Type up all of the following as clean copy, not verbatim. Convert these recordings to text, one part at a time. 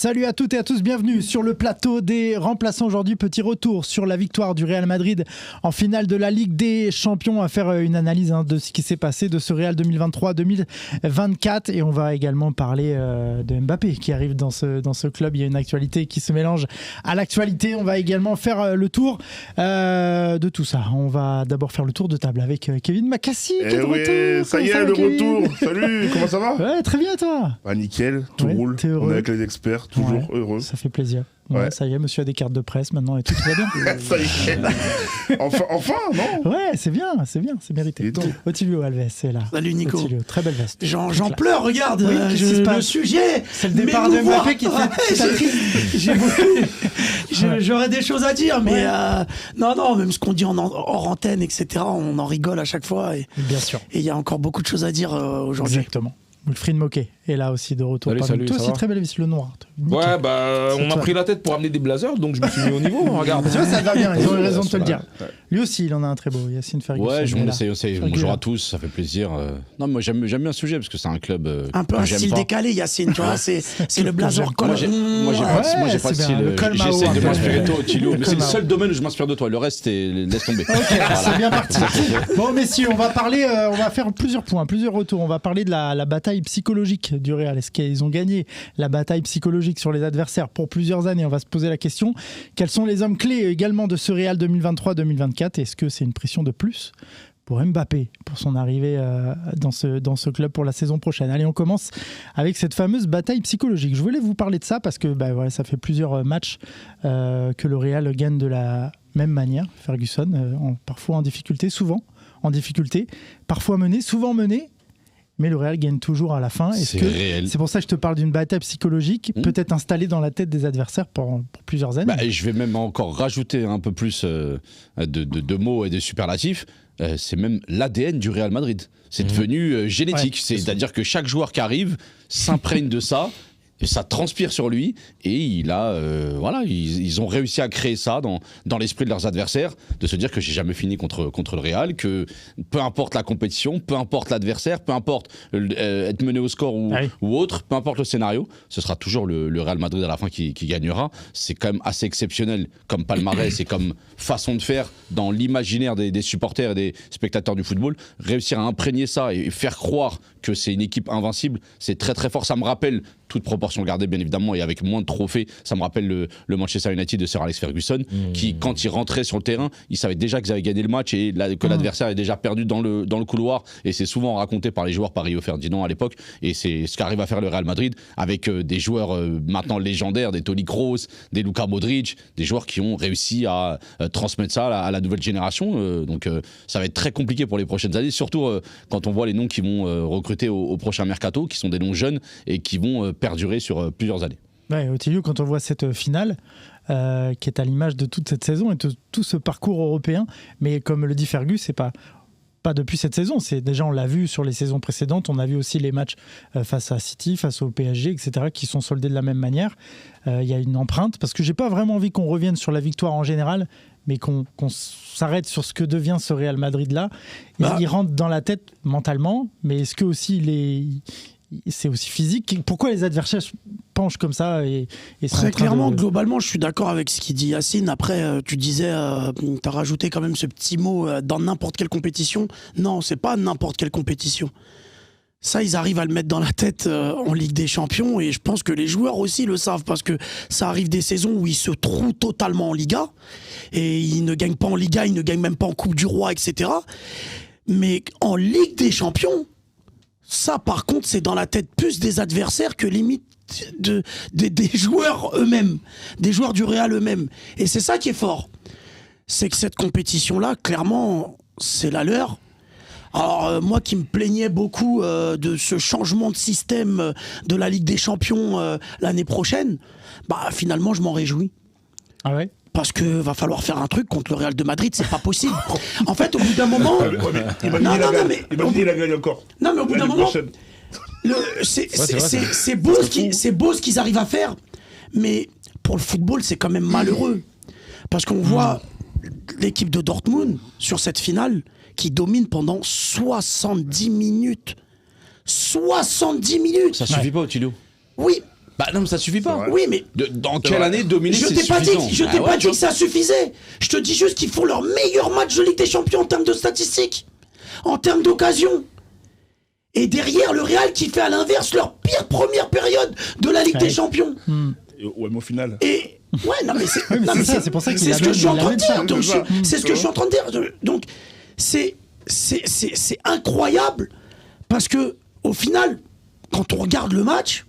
Salut à toutes et à tous, bienvenue sur le plateau des remplaçants. Aujourd'hui, petit retour sur la victoire du Real Madrid en finale de la Ligue des Champions. On va faire une analyse de ce qui s'est passé de ce Real 2023-2024 et on va également parler de Mbappé qui arrive dans ce club. Il y a une actualité qui se mélange à l'actualité. On va également faire le tour de tout ça. On va d'abord faire le tour de table avec Kevin Macassi qui est de retour. Ça y est, le retour. Salut, comment ça va? Ouais, très bien toi. Bah nickel, tout roule. On est avec les experts. Toujours heureux. Ça fait plaisir. Ouais. Ça y est, monsieur a des cartes de presse maintenant et tout va bien. Ça y est. Enfin, non? Ouais, c'est bien, c'est mérité. Otilio Alves, c'est là. Salut Nico. Otilio, très belle veste. J'en pleure, regarde. Oui, le sujet. C'est le départ de Mbappé qui fait J'aurais des choses à dire, mais non, même ce qu'on dit hors antenne, etc., on en rigole à chaque fois. Bien sûr. Et il y a encore beaucoup de choses à dire aujourd'hui. Exactement. Wilfried Moquet est là aussi de retour. Salut, toi aussi, très belle veste, le noir. Nickel. Ouais, on m'a pris la tête pour amener des blazers, donc je me suis mis au niveau. Regarde. Tu vois, ça va bien, ils ont eu raison de te le dire. Lui aussi, il en a un très beau, Yacine Ferguson. Ouais, on essaye. Bonjour à tous, ça fait plaisir. Non, moi j'aime bien ce sujet parce que c'est un club. Un peu un style décalé, Yacine, tu vois, c'est le blazer col. Moi j'ai pas de style. J'essaie de m'inspirer de toi, Otilio, mais c'est le seul domaine où je m'inspire de toi. Le reste, laisse tomber. C'est bien parti. Bon, messieurs, on va faire plusieurs points, plusieurs retours. On va parler de la bataille psychologique du Real. Est-ce qu'ils ont gagné la bataille psychologique sur les adversaires pour plusieurs années? On va se poser la question. Quels sont les hommes clés également de ce Real 2023-2024? Est-ce que c'est une pression de plus pour Mbappé, pour son arrivée dans ce club pour la saison prochaine? Allez, on commence avec cette fameuse bataille psychologique. Je voulais vous parler de ça parce que ça fait plusieurs matchs que le Real gagne de la même manière. Ferguson, parfois en difficulté, souvent en difficulté, parfois mené, souvent mené. Mais le Real gagne toujours à la fin. C'est pour ça que je te parle d'une bataille psychologique, peut-être installée dans la tête des adversaires pour plusieurs années. Je vais même encore rajouter un peu plus de mots et de superlatifs. C'est même l'ADN du Real Madrid. C'est devenu génétique. C'est-à-dire que chaque joueur qui arrive s'imprègne de ça. Et ça transpire sur lui et ils ont réussi à créer ça dans l'esprit de leurs adversaires, de se dire que j'ai jamais fini contre le Real, que peu importe la compétition, peu importe l'adversaire, peu importe être mené au score ou autre, peu importe le scénario, ce sera toujours le Real Madrid à la fin qui gagnera. C'est quand même assez exceptionnel comme palmarès et comme façon de faire dans l'imaginaire des supporters et des spectateurs du football. Réussir à imprégner ça et faire croire que c'est une équipe invincible, c'est très très fort. Ça me rappelle, toute proportion gardée bien évidemment et avec moins de trophées, ça me rappelle le Manchester United de Sir Alex Ferguson qui, quand il rentrait sur le terrain, il savait déjà qu'ils avaient gagné le match et que l'adversaire est déjà perdu dans le couloir, et c'est souvent raconté par les joueurs, par Rio Ferdinand à l'époque, et c'est ce qu'arrive à faire le Real Madrid avec des joueurs maintenant légendaires, des Toni Kroos, des Luka Modric, des joueurs qui ont réussi à transmettre ça à la nouvelle génération, donc ça va être très compliqué pour les prochaines années, surtout quand on voit les noms qui vont recruter au prochain mercato, qui sont des noms jeunes et qui vont perdurer sur plusieurs années. Ouais, Otilio, quand on voit cette finale qui est à l'image de toute cette saison et de tout ce parcours européen, mais comme le dit Fergus, c'est pas depuis cette saison, c'est déjà, on l'a vu sur les saisons précédentes, on a vu aussi les matchs face à City, face au PSG, etc., qui sont soldés de la même manière. Il y a une empreinte, parce que j'ai pas vraiment envie qu'on revienne sur la victoire en général, mais qu'on s'arrête sur ce que devient ce Real Madrid-là. Il rentre dans la tête mentalement, mais est-ce que aussi c'est aussi physique? Pourquoi les adversaires penchent comme ça et sont très clairement, globalement, je suis d'accord avec ce qu'il dit Yacine. Après, tu disais, tu as rajouté quand même ce petit mot dans n'importe quelle compétition. Non, c'est pas n'importe quelle compétition. Ça, ils arrivent à le mettre dans la tête en Ligue des Champions, et je pense que les joueurs aussi le savent, parce que ça arrive des saisons où ils se trouent totalement en Liga et ils ne gagnent pas en Liga, ils ne gagnent même pas en Coupe du Roi, etc. Mais en Ligue des Champions, ça, par contre, c'est dans la tête plus des adversaires que limite des joueurs eux-mêmes, des joueurs du Real eux-mêmes. Et c'est ça qui est fort. C'est que cette compétition-là, clairement, c'est la leur. Alors, moi qui me plaignais beaucoup de ce changement de système de la Ligue des Champions l'année prochaine, finalement, je m'en réjouis. Ah ouais? Parce que va falloir faire un truc contre le Real de Madrid, c'est pas possible. En fait, au bout d'un moment... Il m'a dit la gagne encore. Non, mais au bout d'un moment... C'est beau ce qu'ils arrivent à faire, mais pour le football, c'est quand même malheureux. Parce qu'on voit l'équipe de Dortmund sur cette finale qui domine pendant 70 minutes. 70 minutes! Ça suffit pas, Otilio? Oui, Bah non, mais ça suffit pas. Oui, mais Dans quelle année dominer c'est suffisant? Je t'ai pas dit que ça suffisait. Je te dis juste qu'ils font leur meilleur match de Ligue des Champions en termes de statistiques, en termes d'occasion. Et derrière, le Real qui fait à l'inverse leur pire première période de la Ligue des Champions. Ouais, mais au final. Et ouais, non mais c'est pour ça qu'il c'est ce que je suis en train de dire. Donc, ça. c'est ce que je suis en train de dire. Donc c'est incroyable parce que au final, quand on regarde le match,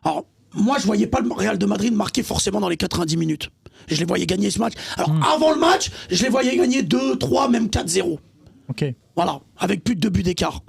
alors moi je voyais pas le Real de Madrid marquer forcément dans les 90 minutes. Je les voyais gagner ce match. Alors avant le match, je les voyais gagner 2, 3, même 4-0. Ok. Voilà, avec plus de 2 buts d'écart.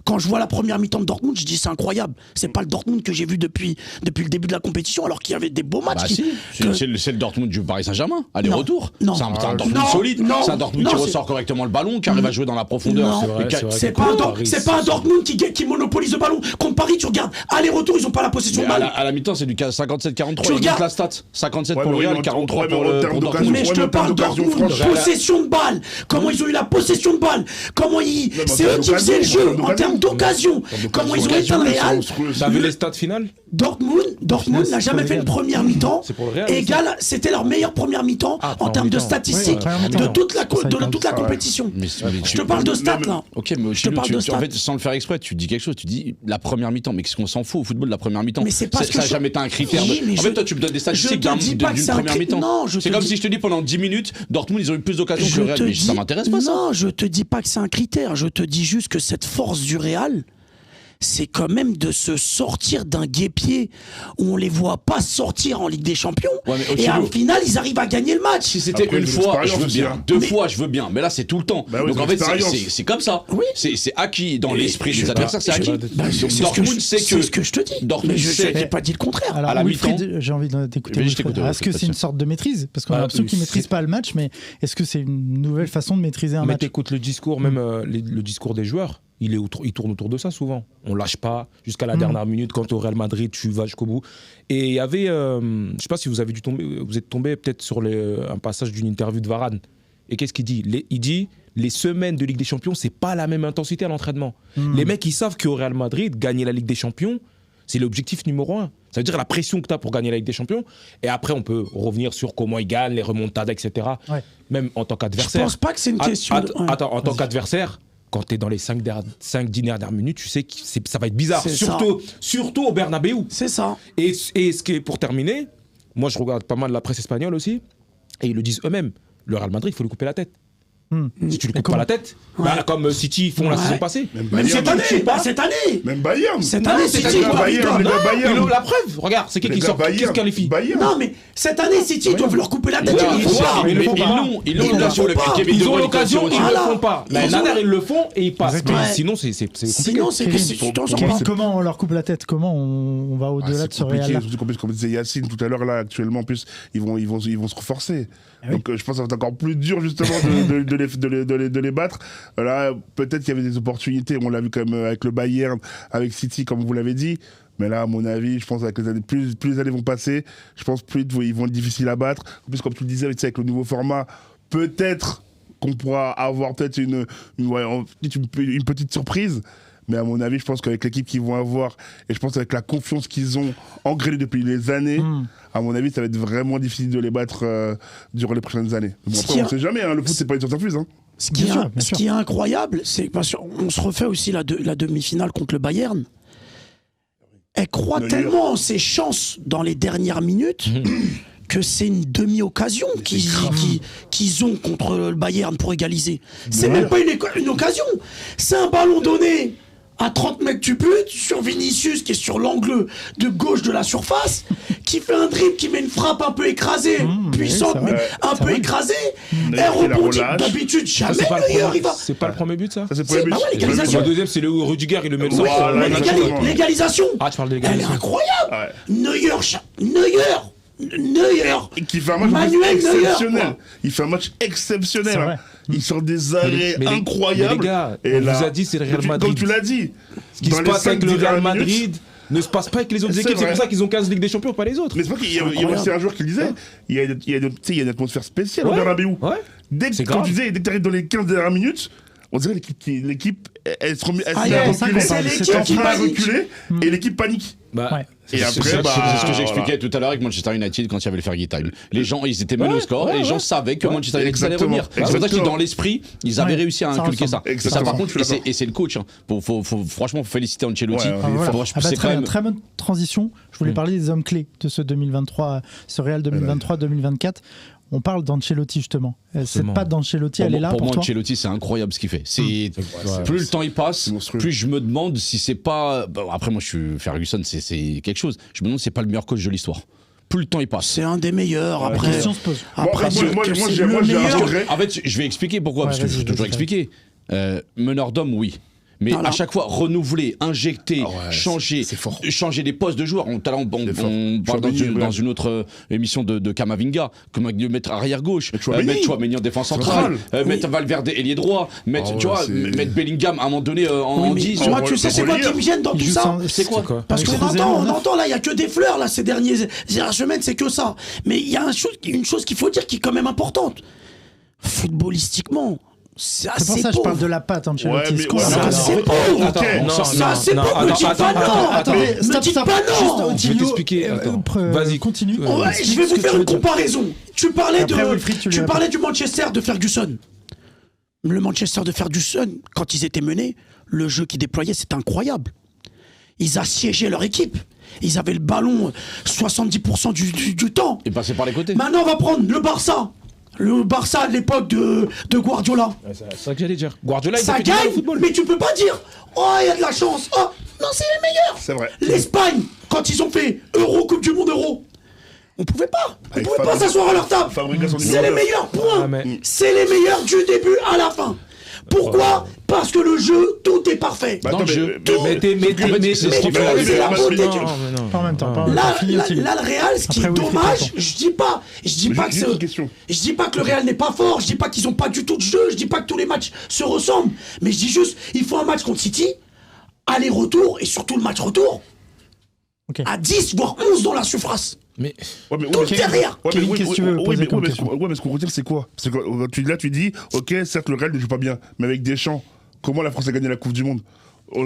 Quand je vois la première mi-temps de Dortmund, je dis c'est incroyable. C'est pas le Dortmund que j'ai vu depuis le début de la compétition, alors qu'il y avait des beaux matchs. Bah si, c'est le Dortmund du Paris Saint-Germain. Aller-retour. Non. C'est un Dortmund solide. C'est un Dortmund qui ressort correctement le ballon, qui arrive à jouer dans la profondeur. C'est pas un Dortmund qui monopolise le ballon. Contre Paris, tu regardes, aller-retour, ils ont pas la possession de balle. À la mi-temps, c'est du 57-43. Tu regardes la stat. 57 pour le Real, 43 pour Dortmund. Mais je te parle Dortmund, possession de balle. Comment ils ont eu la possession de balle. Comment c'est eux qui faisaient le jeu en termes d'occasion. Comment ils ont éteint le Real. T'as vu les stats finales? Dortmund n'a jamais fait une première mi-temps égale, c'était leur meilleure première mi-temps en termes de statistiques de toute la compétition. Je te parle de stats là. Ok, mais en fait, sans le faire exprès, tu dis quelque chose, tu dis la première mi-temps, mais qu'est-ce qu'on s'en fout au football de la première mi-temps? Ça n'a jamais été un critère. En fait, toi, tu me donnes des statistiques d'une première mi-temps. C'est comme si je te dis pendant 10 minutes, Dortmund, ils ont eu plus d'occasions que le Real, mais ça m'intéresse pas ça. Non, je te dis pas que c'est un critère, je te dis juste que cette force du Real, c'est quand même de se sortir d'un guêpier où on les voit pas sortir en Ligue des Champions. Et au final, ils arrivent à gagner le match. Si c'était une fois, je veux bien. 2 fois, je veux bien. Mais là, c'est tout le temps. Donc en fait, c'est comme ça. Oui. C'est acquis dans l'esprit des adversaires. C'est acquis. Dortmund, c'est ce que je te dis. Dortmund, je n'ai pas dit le contraire. Alors, à la mi-temps, j'ai envie d'écouter. Est-ce que c'est une sorte de maîtrise? Parce qu'on a l'impression qu'ils ne maîtrisent pas le match, mais est-ce que c'est une nouvelle façon de maîtriser un match? Mais t'écoutes le discours, même le discours des joueurs. Il tourne autour de ça souvent. On lâche pas jusqu'à la dernière minute. Quand au Real Madrid, tu vas jusqu'au bout. Et il y avait, je sais pas si vous êtes tombé peut-être sur un passage d'une interview de Varane. Et qu'est-ce qu'il dit? Il dit les semaines de Ligue des Champions, c'est pas la même intensité à l'entraînement. Les mecs, ils savent qu'au Real Madrid, gagner la Ligue des Champions, c'est l'objectif numéro 1. Ça veut dire la pression que tu as pour gagner la Ligue des Champions. Et après, on peut revenir sur comment ils gagnent, les remontadas, etc. Même en tant qu'adversaire. Je pense pas que c'est une question. Attends, en tant qu'adversaire, quand tu es dans les 5-10 dernières minutes, tu sais que ça va être bizarre. Surtout au Bernabéu. C'est ça. Et ce qui est, pour terminer, moi je regarde pas mal la presse espagnole aussi, et ils le disent eux-mêmes, le Real Madrid, il faut lui couper la tête. Si tu lui coupes pas la tête, comme City font la saison passée. Même cette année. Même Bayern. Cette année, City. Bayern. La preuve, regarde, c'est qui sort, qui se qualifie. Non, mais cette année, City doivent leur couper la tête. Ils ont l'occasion, ils ont l'occasion, ils ne le font pas. L'année dernière, ils le font et ils passent. Sinon, c'est compliqué. Sinon, c'est comment on leur coupe la tête? Comment on va au-delà de ce Real-là? Comme disait Yacine tout à l'heure, là, actuellement, en plus, ils vont se renforcer. Donc je pense que ça va être encore plus dur, justement, de les battre. Là, peut-être qu'il y avait des opportunités. On l'a vu quand même avec le Bayern, avec City, comme vous l'avez dit. Mais là, à mon avis, je pense avec les années, plus les années vont passer, je pense plus ils vont être difficiles à battre. En plus, comme tu le disais, avec le nouveau format, peut-être qu'on pourra avoir peut-être une petite surprise. Mais à mon avis, je pense qu'avec l'équipe qu'ils vont avoir, et je pense avec la confiance qu'ils ont engrainée depuis des années, à mon avis, ça va être vraiment difficile de les battre durant les prochaines années. Bon, après, on ne sait jamais, le foot, c'est pas une science infuse. Ce qui est incroyable, c'est qu'on se refait aussi la demi-finale contre le Bayern. Elle croit tellement en ses chances dans les dernières minutes que c'est une demi-occasion qu'ils ont contre le Bayern pour égaliser. C'est même pas une occasion. C'est un ballon donné à 30 mètres du but, sur Vinicius qui est sur l'angle de gauche de la surface, qui fait un dribble, qui met une frappe un peu écrasée, puissante, mais un peu écrasée. Elle rebondit. D'habitude, jamais Neuer, il va. C'est pas le premier but, ça? C'est le premier but. L'égalisation. Le deuxième, c'est le Rudiger, il le met le centre. L'égalisation. Ah, tu parles de l'égalisation. Elle est incroyable. Neuer. Qui fait un match exceptionnel. Il fait un match exceptionnel. Il sort des arrêts incroyables. Mais les gars, on vous a dit c'est le Real Madrid. Comme tu l'as dit. Ce qui se passe avec le Real Madrid ne se passe pas avec les autres équipes. C'est pour ça qu'ils ont 15 Ligues des Champions, pas les autres. Mais c'est pas qu'il y a aussi un joueur qui le disait. Il y a une atmosphère spéciale au Bernabéu. Dès que tu arrives dans les 15 dernières minutes, on dirait l'équipe, elle se met Ah, à yeah, reculer, c'est l'équipe c'est en qui train à panique. reculer, et l'équipe panique. Bah, Ouais. Et après, c'est bah, ce que voilà. j'expliquais tout à l'heure avec Manchester United quand il y avait le Fergie Time. Les gens, ils étaient menés au score et les gens savaient que Manchester United allait exactement. revenir. C'est pour ça que Exactement. dans l'esprit, ils avaient Ouais, réussi à ça inculquer ça. ressemble. Et ça, Exactement. par contre, Je suis d'accord. et c'est le coach. Hein. Franchement, faut féliciter Ancelotti. Ouais, Ah, voilà. Faut- Ah bah, c'est très, quand bien, même. très bonne transition. Je voulais parler des hommes clés de ce 2023, ce Real 2023-2024. On parle d'Ancelotti justement. Cette Forcément. patte d'Ancelotti, elle est là Pour pour moi, toi. Ancelotti, c'est incroyable ce qu'il fait. Plus le temps il passe, c'est monstrueux. plus je me demande si c'est pas. Bon, après, moi, je suis Ferguson, c'est quelque chose. Je me demande si c'est pas le meilleur coach de l'histoire. Plus le temps il passe. C'est un des meilleurs. La Après, question se pose. après Moi, c'est j'ai le un meilleur. regret. En fait, je vais expliquer pourquoi, Ouais, parce que vas-y, je peux toujours vas-y. expliquer. Meneur d'homme, oui. Mais Voilà. à chaque fois, renouveler, injecter, Ah ouais, changer, c'est fort. changer les postes de joueurs. On parle Chouameni, dans une autre émission de Kamavinga, comment mettre arrière gauche, Chouameni. mettre Chouameni en défense centrale, mettre Valverde ailier droit, mettre, Ah tu ouais, vois, c'est- mettre Bellingham à un moment donné en Oui, mais 10. moi, tu sais, c'est quoi qui me gêne dans Il tout joue ça sans- C'est quoi Parce Avec qu'on José entend, Mourinho. là, il y a que des fleurs là ces dernières semaines, c'est que ça. Mais il y a une chose qu'il faut dire qui est quand même importante. Footballistiquement, c'est assez C'est pour ça que je pauvre. parle de la patte Ancelotti. Ouais, mais- Ce qu'on ouais, va Ça, alors, faire. c'est ok, pauvre. ok. Non, Ça, c'est non, pauvre. attends, Me dites attends, pas attends, non. Attendez, Me stop, dites stop. pas Juste, non. Ottilio, Je vais t'expliquer, attends. Vas-y. Continue. Ouais, je Explique vais ce vous que faire tu une veux dire. comparaison. Tu parlais Après, Wilfried, tu lui tu réponds. parlais du Manchester de Ferguson. Le Manchester de Ferguson, quand ils étaient menés, le jeu qu'ils déployaient, c'était incroyable. Ils assiégeaient leur équipe. Ils avaient le ballon 70% du temps. Et passer par les côtés. Maintenant, on va prendre le Barça. Le Barça à l'époque de Guardiola. C'est ça que j'allais dire. Guardiola, il a Ça fait du mal gagne, au football. mais tu peux pas dire « Oh, il y a de la chance. Oh, non, c'est les meilleurs. » C'est vrai. L'Espagne, quand ils ont fait Euro, Coupe du Monde Euro, on pouvait pas. On Avec pouvait pas Fabri- s'asseoir à leur table. Fabregas en C'est numéro les 9. meilleurs, point. Ah, mais- C'est les meilleurs du début à la fin. Pourquoi Parce que le jeu, tout est parfait. Bah, Dans attends, le jeu. mais- En fait, c'est ce qu'il mais- faut. mais- c'est la beauté du- Pas en même temps. Pas Là, fini, Ottilio. le Real, ce qui Après, est Wilfried, dommage, attends. je dis pas que Juste une question. je dis pas que le Real n'est pas fort, je dis pas qu'ils ont pas du tout de jeu, je dis pas que tous les matchs se ressemblent, mais je dis juste, il faut un match contre City, aller-retour, et surtout le match retour, Ok. à 10 voire 11 dans la surface. Mais Ouais, mais- Tout ouais, mais- derrière. Ouais, Kevin, mais qu'est-ce que tu veux poser comme question mais ce qu'on retient, c'est quoi? Parce que tu dis, ok, certes, le Real ne joue pas bien, mais avec Deschamps, comment la France a gagné la Coupe du Monde?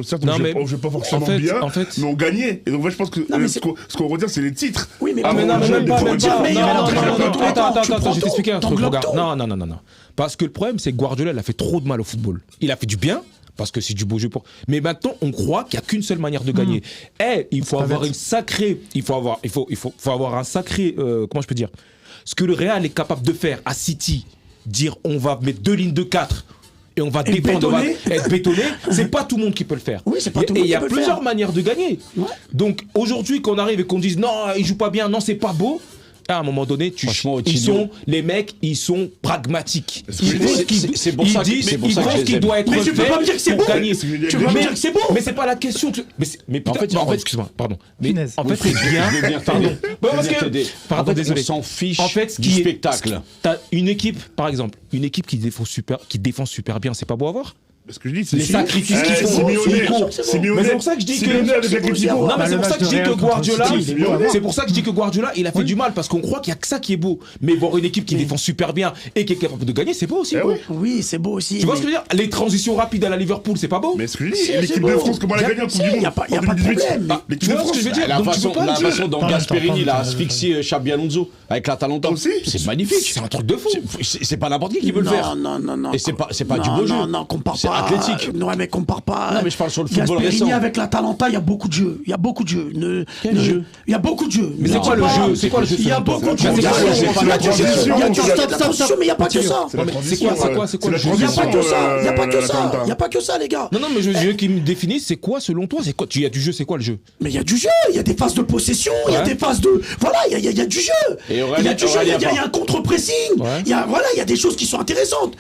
Certes, Non, on mais ne joue pas forcément en fait- bien, en fait- mais on gagnait. Et donc, ouais, je pense que Non, mais ce qu'on retient, c'est les titres. Oui, mais Ah mais non, mais je- même pas, faut même dire pas. meilleur Non, non, entraîneur non, de non, tous les temps, attends, tu prends je vais tout, t'expliquer un truc, t'englobes regarde. tout. Non. Parce que le problème, c'est que Guardiola, il a fait trop de mal au football. Il a fait du bien, parce que c'est du beau jeu pour. Mais maintenant, on croit qu'il n'y a qu'une seule manière de gagner. Il faut pas avoir bête. une sacrée. Il faut avoir un sacré. Comment je peux dire? Ce que le Real est capable de faire à City, dire on va mettre 2 lignes de 4. Et on va Et défendre, on va bétonner. être bétonné, c'est pas tout le monde qui peut le faire. Oui, c'est pas tout le monde Et il y a qui peut le plusieurs faire. manières de gagner. Ouais. Donc aujourd'hui, qu'on arrive et qu'on dise non, il joue pas bien, non, c'est pas beau. À un moment donné, Franchement, Ottilio- les mecs, ils sont pragmatiques. que je dis. C'est pour ça que- disent c'est pour ça que je les qu'il aime. doit être Mais tu peux fait pas me dire que c'est pour beau. gagner. Tu peux Tu peux pas me dire que c'est beau. Mais c'est pas la question. Mais putain, En fait, excuse-moi, pardon. Mais Punaise. en fait, c'est bien. Je veux bien Pardon. t'aider. Bah, Je veux parce bien que- t'aider. Pardon, En fait, désolé. on s'en fiche En fait, ce du qui est- spectacle. T'as une équipe, par exemple, une équipe qui défend super bien, c'est pas beau à voir. Ce que je dis, c'est Les sacrifices qu'ils font, Simeone, ils courent. Simeone, Mais c'est pour ça que je dis que- Simeone avec c'est l'Atlético. beau. Non, mais le c'est pour match ça que je de dis que Real contre Guardiola, City, il est beau à voir. c'est pour ça que je dis que Guardiola, il a fait du mal parce qu'on croit qu'il y a que ça qui est beau. Mais voir une équipe qui défend super bien et qui est capable de gagner, c'est beau aussi. Eh quoi. oui. Oui, c'est beau aussi. Tu vois mais- ce que je veux dire? Les transitions rapides à la Liverpool, c'est pas beau. Mais ce que je dis, C'est l'équipe beau. de France, comment elle a gagné en Coupe du Monde Y a pas de 2018? problème. Ah, L'équipe tu de vois ce que je veux France. dire? La Donc, tu façon, peux pas la le dire. façon dont Pas en même temps, Gasperini pas en il a même temps. asphyxié Xabi Alonso avec l'Atalanta, Aussi. c'est magnifique. C'est un truc de fou. C'est pas n'importe qui veut le faire. Non. Et c'est pas du Non, beau jeu. Non, compare C'est pas. athlétique. Non, mais compare pas. Non, mais je parle sur le football Gasperini récent. avec l'Atalanta, il y a beaucoup de jeux. Il y a beaucoup de jeux. Quel jeu? Il y a beaucoup de jeux. Mais c'est Non, quoi le pas- jeu? C'est quoi le jeu? Il y a beaucoup de jeux. Mais c'est quoi le jeu? Il y a C'est la du jeu, transition. il y a du jeu, il y a de la Stop, transition, stop. mais il n'y a pas que ça. C'est la mais transition, c'est quoi, c'est quoi le la jeu? Il n'y a pas que ça. transition, Il n'y a pas que ça. l'Atalanta. Il n'y a pas que ça, les gars. Non, mais je veux qu'ils me définissent, c'est quoi selon toi? C'est quoi? Il y a du jeu, c'est quoi le jeu? Mais il y a du jeu, il y a des phases de possession, il y a Ouais. des phases de... Voilà, il y a du jeu. Et Il y a du jeu, il y a Aurélien un contre-pressing. Ouais. Il y a des choses qui sont intéressantes.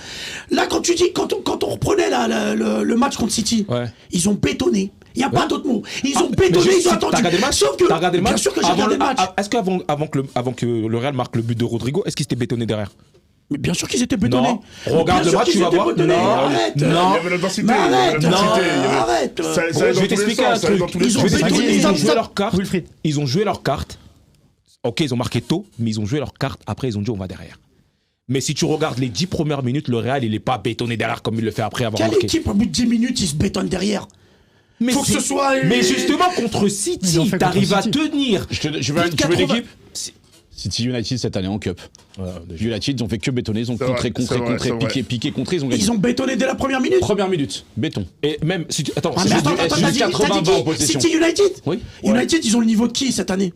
Là, quand tu dis, quand on reprenait le match contre City, Ouais. ils ont bétonné. Il n'y a pas d'autre mot. Ils ont Mais bétonné, juste, ils ont attendu. T'as regardé le match? Sauf que, T'as regardé le match? bien sûr que j'ai Avant regardé le match. Est-ce qu'avant que le Real marque le but de Rodrigo, est-ce qu'il s'était bétonné derrière? Mais bien sûr qu'ils étaient bétonnés. Non. Regarde Bien le sûr match, qu'ils tu vas étaient voir. bétonnés. Non. Arrête. Non. Il y avait l'intensité. Mais il y avait arrête, l'intensité, non, il y avait- arrête. Ça allait Je dans vais tous les t'expliquer sens, un ça allait truc. dans tous les Ils ont sens. Je vais bétonné. t'expliquer, ils ont joué Stop. leur carte. Wilfried. Ils ont joué leur carte. Ok, ils ont marqué tôt, mais ils ont joué leur carte. Après, ils ont dit on va derrière. Mais si tu regardes les 10 premières minutes, le Real, il n'est pas bétonné derrière comme il le fait après avoir Quelle marqué. équipe, au bout de 10 minutes, il se bétonne derrière? Mais Faut que ce soit. Mais justement, contre Ils City, ont fait t'arrives à contre City. tenir. Tu veux 80. l'équipe City United cette année en Cup. United, ils ont fait que bétonner, ils ont contré, piqué, contré, ils ont gagné. Ils ont bétonné dès la première minute. Première minute, béton. Et même, si tu... Attends, Ah, c'est mais juste attends, du- t'as dit 80 en qui possession. City United. Oui. United, ils ont le niveau de qui cette année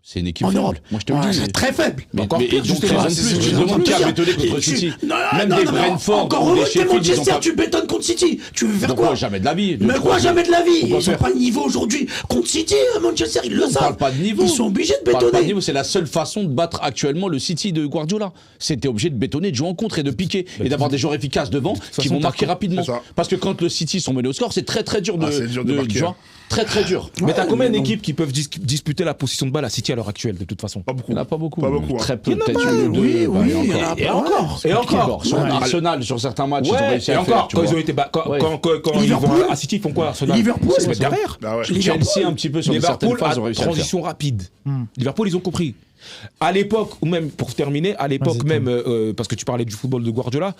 C'est une équipe en faible. Europe? Moi je te le Ouais, dis. c'est très faible. Mais Encore mais pire, ils ont justement, raison de c'est ce plus. que Je je me demande qui a veux bétonné dire. contre City. Non, Même non, des non, Brentford encore ou heureux des que t'es Sheffield, ils ont Manchester, pas... tu bétonnes contre City. Tu veux faire Donc quoi, quoi? jamais de la vie. Mais quoi, jamais de la vie? Pourquoi Ils ont faire pas le niveau aujourd'hui. Contre City, Manchester, ils le On parle savent. pas de niveau. Ils sont obligés de On parle pas de bétonner. niveau, c'est la seule façon de battre actuellement le City de Guardiola. C'était obligé de bétonner, de jouer en contre et de piquer et d'avoir des joueurs efficaces devant qui vont marquer rapidement. C'est ça. Parce que quand le City sont menés au score, c'est très dur de c'est dur de marquer. tu vois, très dur. Mais t'as combien mais d'équipes qui peuvent disputer la position de balle à City à l'heure actuelle, de toute façon? Pas beaucoup. Il n'y en a pas beaucoup. Pas beaucoup, hein. Très peu, Il y en a peut-être pas, une ou deux. oui, bah, oui, et il y en encore. a Et pas. encore, et encore. Sur Arsenal, sur certains matchs, ils ont Ouais, réussi à et le faire. encore, tu quand vois. ils ont été quand Ouais. ils Liverpool. vont à City, ils font quoi, Arsenal? Liverpool, Ils se mettent derrière. Ah ouais. Chelsea un petit peu sur certaines Liverpool phases a ont réussi à le faire. transition rapide. Liverpool, ils ont compris. À l'époque, ou même pour terminer, à l'époque Vas-y, même, parce que tu parlais du football de Guardiola,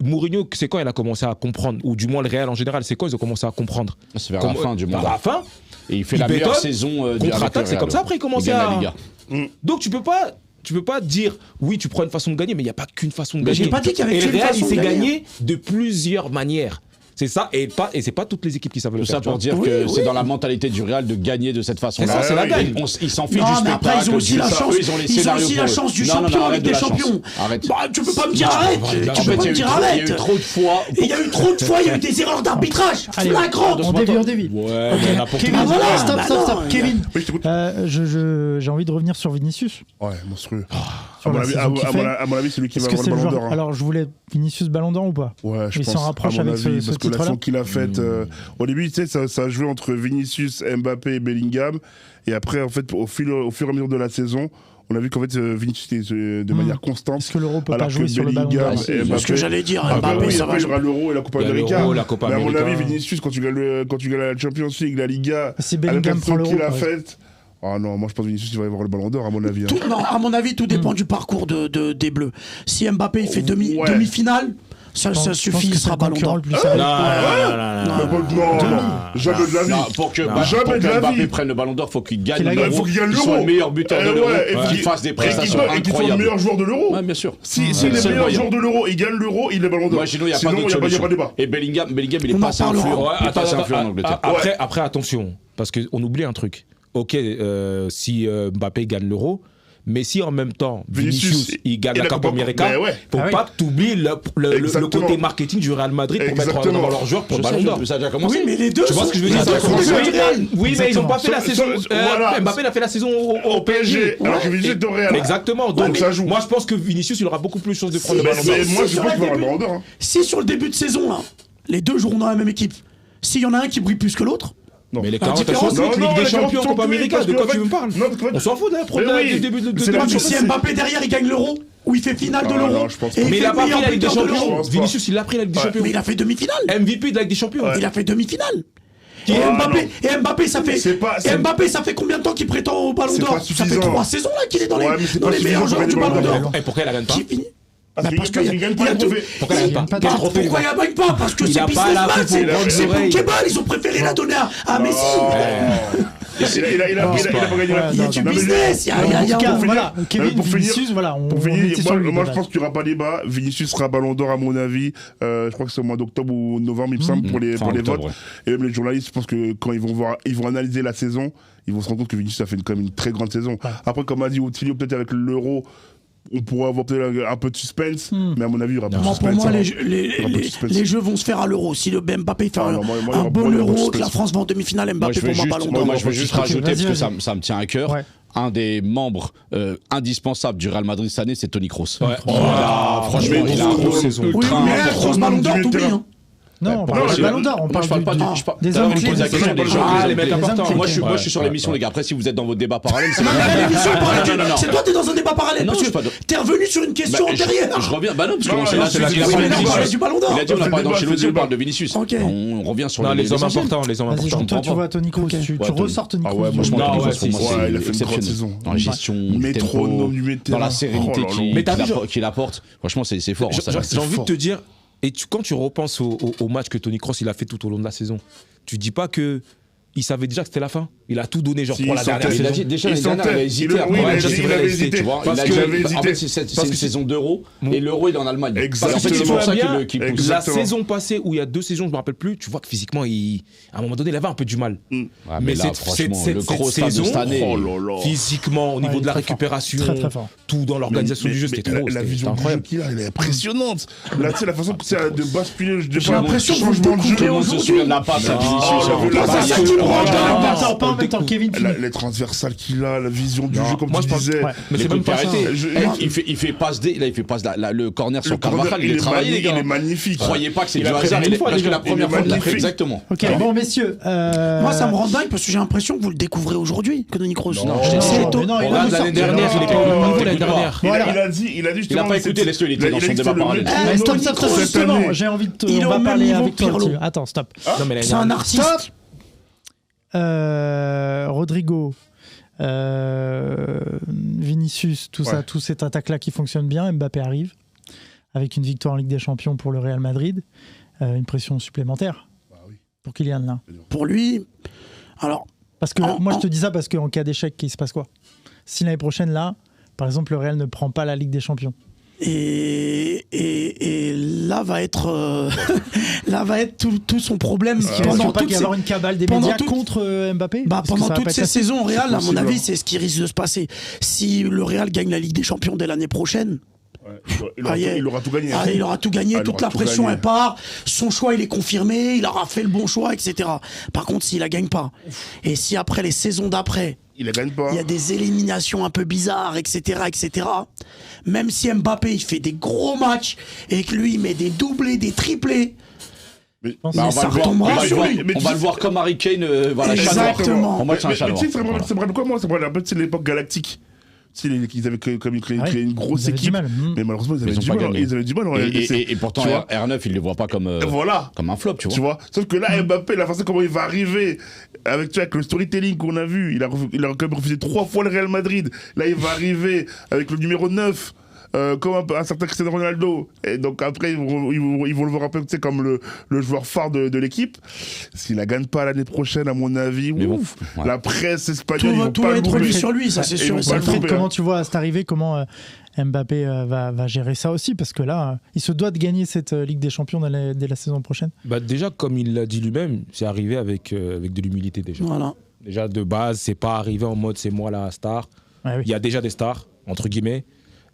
Mourinho, c'est quand il a commencé à comprendre, ou du moins le Real en général, c'est quand ils ont commencé à comprendre. C'est vers la fin du Vers mandat. la fin, Et il fait il la meilleure bétonne, saison du contre-attaque, c'est comme ça, après il commençait à... la Liga. Donc tu peux pas dire oui, tu prends une façon de gagner, mais il n'y a pas qu'une façon de Mais gagner. j'ai pas dit qu'il y avait Et le qu'une Real, façon il de s'est gagner. gagné de plusieurs manières. C'est ça, et c'est pas toutes les équipes qui savent le Tout faire. ça tu vois. pour dire Oui, que oui. c'est dans la mentalité du Real de gagner de cette façon-là. C'est ça, c'est la gagne. Ils s'en fichent Non, du mais après, spectacle. ils ont aussi du la ça. chance. Eux, ils ont les Ils ont scénarios aussi pour la eux. chance du Non, non, champion non, avec arrête des de la champions. chance. Arrête. Bah, tu peux pas me dire arrête. En Tu peux fait, pas il me y a dire eu arrête. trop de fois. Et il y a eu trop de fois, il y a eu des erreurs d'arbitrage Allez, flagrantes. on dévie. Ouais, mais n'importe Kevin, Ah, voilà, stop, bah stop. non, Kevin, Oui, je t'écoute. j'ai envie de revenir sur Vinicius. Ouais, monstrueux. Sur la saison qu'il fait. À mon avis, c'est lui qui Est-ce va que avoir c'est le le ballon joueur d'or. hein. Alors, je voulais Vinicius Ballon d'Or ou pas? Ouais, je Il pense. s'en rapproche à mon avec ce avis, parce que titre-là. l'action qu'il a faite. Au début, tu sais, ça a joué entre Vinicius, Mbappé et Bellingham. Et après, en fait, au fur et à mesure de la saison, on a vu qu'en fait, Vinicius était de manière constante. Est-ce que l'Euro peut alors pas jouer que sur le Ballon d'Or? Bellingham et C'est ce que Mbappé- j'allais dire. Ah bah Mbappé, oui, ça après, va il y aura l'Euro et la Copa Il y a América. l'Euro, la Copa Mais à mon América. avis, Vinicius, quand tu gagnes la Champions League, la Liga, Si avec Bellingham la prend saison qu'il l'Euro, a par faite. Ah non, moi je pense que Vinicius il va y avoir le ballon d'or à mon avis. hein. Non, à mon avis, tout dépend du parcours des Bleus. Si Mbappé il fait Ouais. demi-finale, ça Je pense suffit, il que sera c'est le ballon concurrent d'or. le plus sérieux. Jamais de la vie. Non, pour que Jamais de la Mbappé vie. prenne le ballon d'or, faut qu'il gagne Qu'il a l'Euro. gagné. Faut qu'il gagne Qu'il soit l'Euro. le meilleur buteur de Eh l'Euro. ouais, et Qu'il fasse des prestations et qu'il soit le incroyables. meilleur joueur de l'Euro. Ouais, bien sûr. Si les C'est le meilleurs moyen. joueurs de l'Euro, ils gagnent l'Euro, il est ballon d'or. Moi, sinon, il n'y a pas Sinon, d'autre il y a pas solution. débat. Et Bellingham, il est On pas en assez parlera. influent. Ouais, Il est pas assez attends, influent en Angleterre. Après, attention, parce qu'on oublie un truc. Ok, si Mbappé gagne l'Euro, mais si en même temps Vinicius il gagne et la la Copa Copa- América, ben ouais. faut Ah oui. pas que tu oublies le Exactement. côté marketing du Real Madrid pour mettre Exactement. devant leurs joueurs pour le ballon d'or. Ça a déjà commencé. Oui, mais les deux. Tu vois ce que je veux les dire deux sont des joueurs du Real. Oui, mais ils n'ont pas fait la saison. Voilà. Mbappé il a fait la saison au PSG. Alors que Vinicius est au Real. Exactement. Donc Donc ça joue. moi je pense que Vinicius il aura beaucoup plus de chances de prendre le Mais ballon d'or. moi je sur pense la qu'il va avoir le début- ballon d'or. hein. Si sur le début de saison, là, les deux joueront dans la même équipe, s'il y en a un qui brille plus que l'autre, Mais les La 40 différence- sont toutes, Non, Ligue les des 40 Champions, sont Copa toutes, América, parce de que, quoi en fait- tu me parles Non, parce qu'en fait- On s'en fout de la Mais première oui, du début de c'est la mais même si chose. Mbappé derrière il gagne l'Euro, ou il fait finale de Ah, l'Euro, non, je pense pas. et il Mais fait il a le pas pris meilleur la Ligue des buteur de Champions. l'Euro, pense pas. Vinicius, il l'a pris la Ligue des Champions. mais il a fait demi-finale. MVP de la Ligue des Champions. Il a fait demi-finale. Ah, Et Mbappé, ça fait. C'est pas- Et Mbappé, ça fait combien de temps qu'il prétend au Ballon C'est d'Or? pas Ça fait suffisant. 3 saisons là qu'il est dans Ouais, mais c'est dans pas les suffisant meilleurs pour joueurs gagner du le Ballon Ballon d'Or. Et pourquoi il la gagne pas Qui finit Parce parce qu'il qu'il gagne il pas a le tout. trophée. Pourquoi il gagne pas Pas Quel de trophée il Pourquoi il gagne la gagne pas? Parce que Il c'est a pas businessman, la coupe aux c'est oreilles. Pokémon, ils ont préféré la donner à Messi. Il a pas gagné la Ouais, Il y a non, du non, mais- business, il y a En tout cas, un- voilà, Kevin, pour finir- Vinicius, voilà, on Pour on finir, était sur lui, moi je voilà. pense qu'il n'y aura pas débat. Vinicius sera ballon d'or à mon avis. Je crois que c'est au mois d'octobre ou novembre, il me semble, pour les Fin octobre, votes. ouais. Et même les journalistes, je pense que quand ils vont analyser la saison, ils vont se rendre compte que Vinicius a fait quand même une très grande saison. Après, comme a dit Outilio, peut-être avec l'Euro, on pourrait avoir peut-être un peu de suspense, mais à mon avis, il y aura pas de Moi, suspense. pour moi, hein. les Il y aura pas de suspense. jeux vont se faire à l'Euro. Si le Mbappé fait Ah, non, moi, il y un aura bon pas de Euro, que suspense. la France va en demi-finale, Moi, Mbappé je veux pour moi juste, Ballon moi, d'Or. je veux juste Ok, rajouter, vas-y, parce que vas-y. ça me tient à cœur, Ouais. un des membres indispensables du Real Madrid cette année, c'est Toni Kroos. Ouais. Franchement, il a un rôle saison. Oui, ultra mais important. grosse Ballon d'Or, t'oublies. hein. Non, on pour parle moi, du Ballon d'Or, on moi, je parle parle pas du- je parle- des tout à l'heure, hommes on clés. pose la question des gens Ah, clés. les mecs importants. Moi, je suis sur Ouais. l'émission, les gars. Après, si vous êtes dans votre débat parallèle, c'est Non, mais l'émission est parallèle. Non, non, non. C'est toi, t'es dans un débat parallèle. Non, Parce je suis pas que dans- t'es revenu sur une question Bah, derrière. je reviens. Bah non, parce Non, qu'on non, c'est là, c'est la c'est question la du on débat. parlait du Ballon d'Or. Il a dit on a C'est parlé le débat, d'Ancelotti, c'est le on parle de débat. Vinicius. Ok. On revient sur Non, les hommes essentiels. importants, les hommes Vas-y, importants. toi, tu vois Toni Kroos, Ok. tu Ouais, ressors Toni Ah Kroos. ouais, moi, je Moi, Non, Toni ouais, Kroos, pour moi, si, ouais, il a c'est fait une grande exceptionnel. saison. Dans la gestion du Métronome tempo, du milieu de dans la terrain. sérénité Oh là là. Mais t'as vu, qu'il apporte. Franchement, c'est fort. ça. J'ai envie de fort. te dire, et quand tu repenses au match que Toni Kroos il a fait tout au long de la saison, tu dis pas que il savait déjà que c'était la fin. Il a tout donné genre Si, pour il la dernière sentait. Il a saison. dit, déjà, Il l'année dernière, il a sentait. hésité. Oui, après, il a ouais, dit, c'est il vrai, avait hésité, hésité. tu vois. Parce Il a que- dit, avait en hésité. fait, c'est Parce une que- saison d'Euro Bon. et l'Euro il est en Allemagne. Exactement. En fait, Si c'est tu pour vas ça bien, qu'il pousse. la Exactement. saison passée où il y a 2 saisons, je me rappelle plus, tu vois que physiquement, à un moment donné, il avait un peu du mal. Ouais, mais là, franchement, le gros stade de saison, cette année. Oh là là. physiquement, au niveau Ouais, de la très fort. récupération, Très, très fort. tout dans l'organisation Mais- du jeu, mais c'était trop. La c'était vision du jeu incroyable. qu'il a, elle est impressionnante. Là, tu sais, la façon que c'est de basculer, J'ai l'impression que vous changement de découvrez jeu. On se souvient de la passe à Non, Vinicius. le- Pas la- ça, la- qui la- branche la- dans la la- passe. Pas en même temps, Kevin. Les transversales qu'il a, la vision du Non, jeu, comme moi, tu je pense- disais. Ouais. Mais Les c'est coups même de pied pas ça. arrêtés. Je- Il fait passe le corner sur Le corner, Carvajal, il est travaillé, les il gars. est magnifique. Croyez pas que c'est Il du a hasard, pris une fois parce que déjà. la première Il est fois, il l'a fait magnifique. exactement. Ok, bon, messieurs. Moi, ça me rend dingue parce que j'ai l'impression que vous le découvrez aujourd'hui, que Toni Kroos. Non, C'est non, étonnant. mais non, il Regarde, a l'année sorti. dernière, il était pas au même niveau l'année dernière. Il Voilà. a dit justement. pas écouté, laisse-le, il était dans son débat parallèle. Mais stop, Toni stop, stop, Kroos, justement, j'ai envie de te. il est On au va même parler niveau avec que toi Pirlo. là-dessus. Attends, stop. Non, mais l'année C'est un dernière- artiste. Rodrigo, Vinicius, tout ça, Ouais. toute cette attaque-là qui fonctionne bien. Mbappé arrive avec une victoire en Ligue des Champions pour le Real Madrid. Une pression supplémentaire pour Kylian là. Pour lui, alors, Parce que moi je te dis ça parce qu'en cas d'échec, il se passe quoi? Si l'année prochaine là, par exemple, le Real ne prend pas la Ligue des Champions. et là va être, là va être tout son problème. Est-ce qu'il ne Pendant pas toutes qu'il y ces- avoir une cabale des pendant médias toutes- contre Mbappé? Bah, Parce que pendant ça va toutes pas être ces facile. saisons au Real, à mon Possible. avis, c'est ce qui risque de se passer. Si le Real gagne la Ligue des Champions dès l'année prochaine, Il aura tout gagné. il aura tout gagné, Ah, il toute aura la tout pression gagné. elle part, son choix il est confirmé, il aura fait le bon choix, etc. Par contre, s'il la gagne pas, et si après les saisons d'après, Il la gagne pas. il y a des éliminations un peu bizarres, etc., etc. Même si Mbappé il fait des gros matchs et que lui il met des doublés, des triplés, Mais- Je pense Mais que ça ça retombera on va le sur voir- lui. Mais on tu va sais- le voir comme Harry Kane, voilà, Exactement. Chaleur. En mode c'est un Mais Chaleur. tu sais, ça me rappelle quoi, moi? Ça me rappelle un peu, c'est l'époque galactique. Tu sais, ils avaient comme ils créaient Ah oui, une grosse ils avaient du équipe. mal. Mais malheureusement, ils Mais avaient ils ont du pas mal. gagné. Ils avaient du mal en LDC. Et pourtant, Tu vois R9, il le voit pas comme Voilà. un flop, tu Tu vois. vois, sauf que là, Mbappé, la façon comment il va arriver, avec, tu vois, avec le storytelling qu'on a vu, il a quand même refusé 3 fois le Real Madrid. Là, il va arriver avec le numéro 9. Comme un certain Cristiano Ronaldo. Et donc après, ils vont le voir un peu, tu sais, comme le joueur phare de l'équipe. S'il la gagne pas l'année prochaine, à mon avis, Mais bon, ouf, ouais. la presse espagnole, ils vont tout pas va le être louper. mis sur lui, ça c'est Et sûr ils et vont pas le certain. louper. Comment tu vois cette arrivée, comment Mbappé va gérer ça aussi? Parce que là, il se doit de gagner cette Ligue des Champions dès la saison prochaine. Bah déjà, comme il l'a dit lui-même, c'est arrivé avec de l'humilité déjà. Voilà. Déjà, de base, c'est pas arrivé en mode c'est moi la star. Ouais, oui. Il y a déjà des stars, entre guillemets,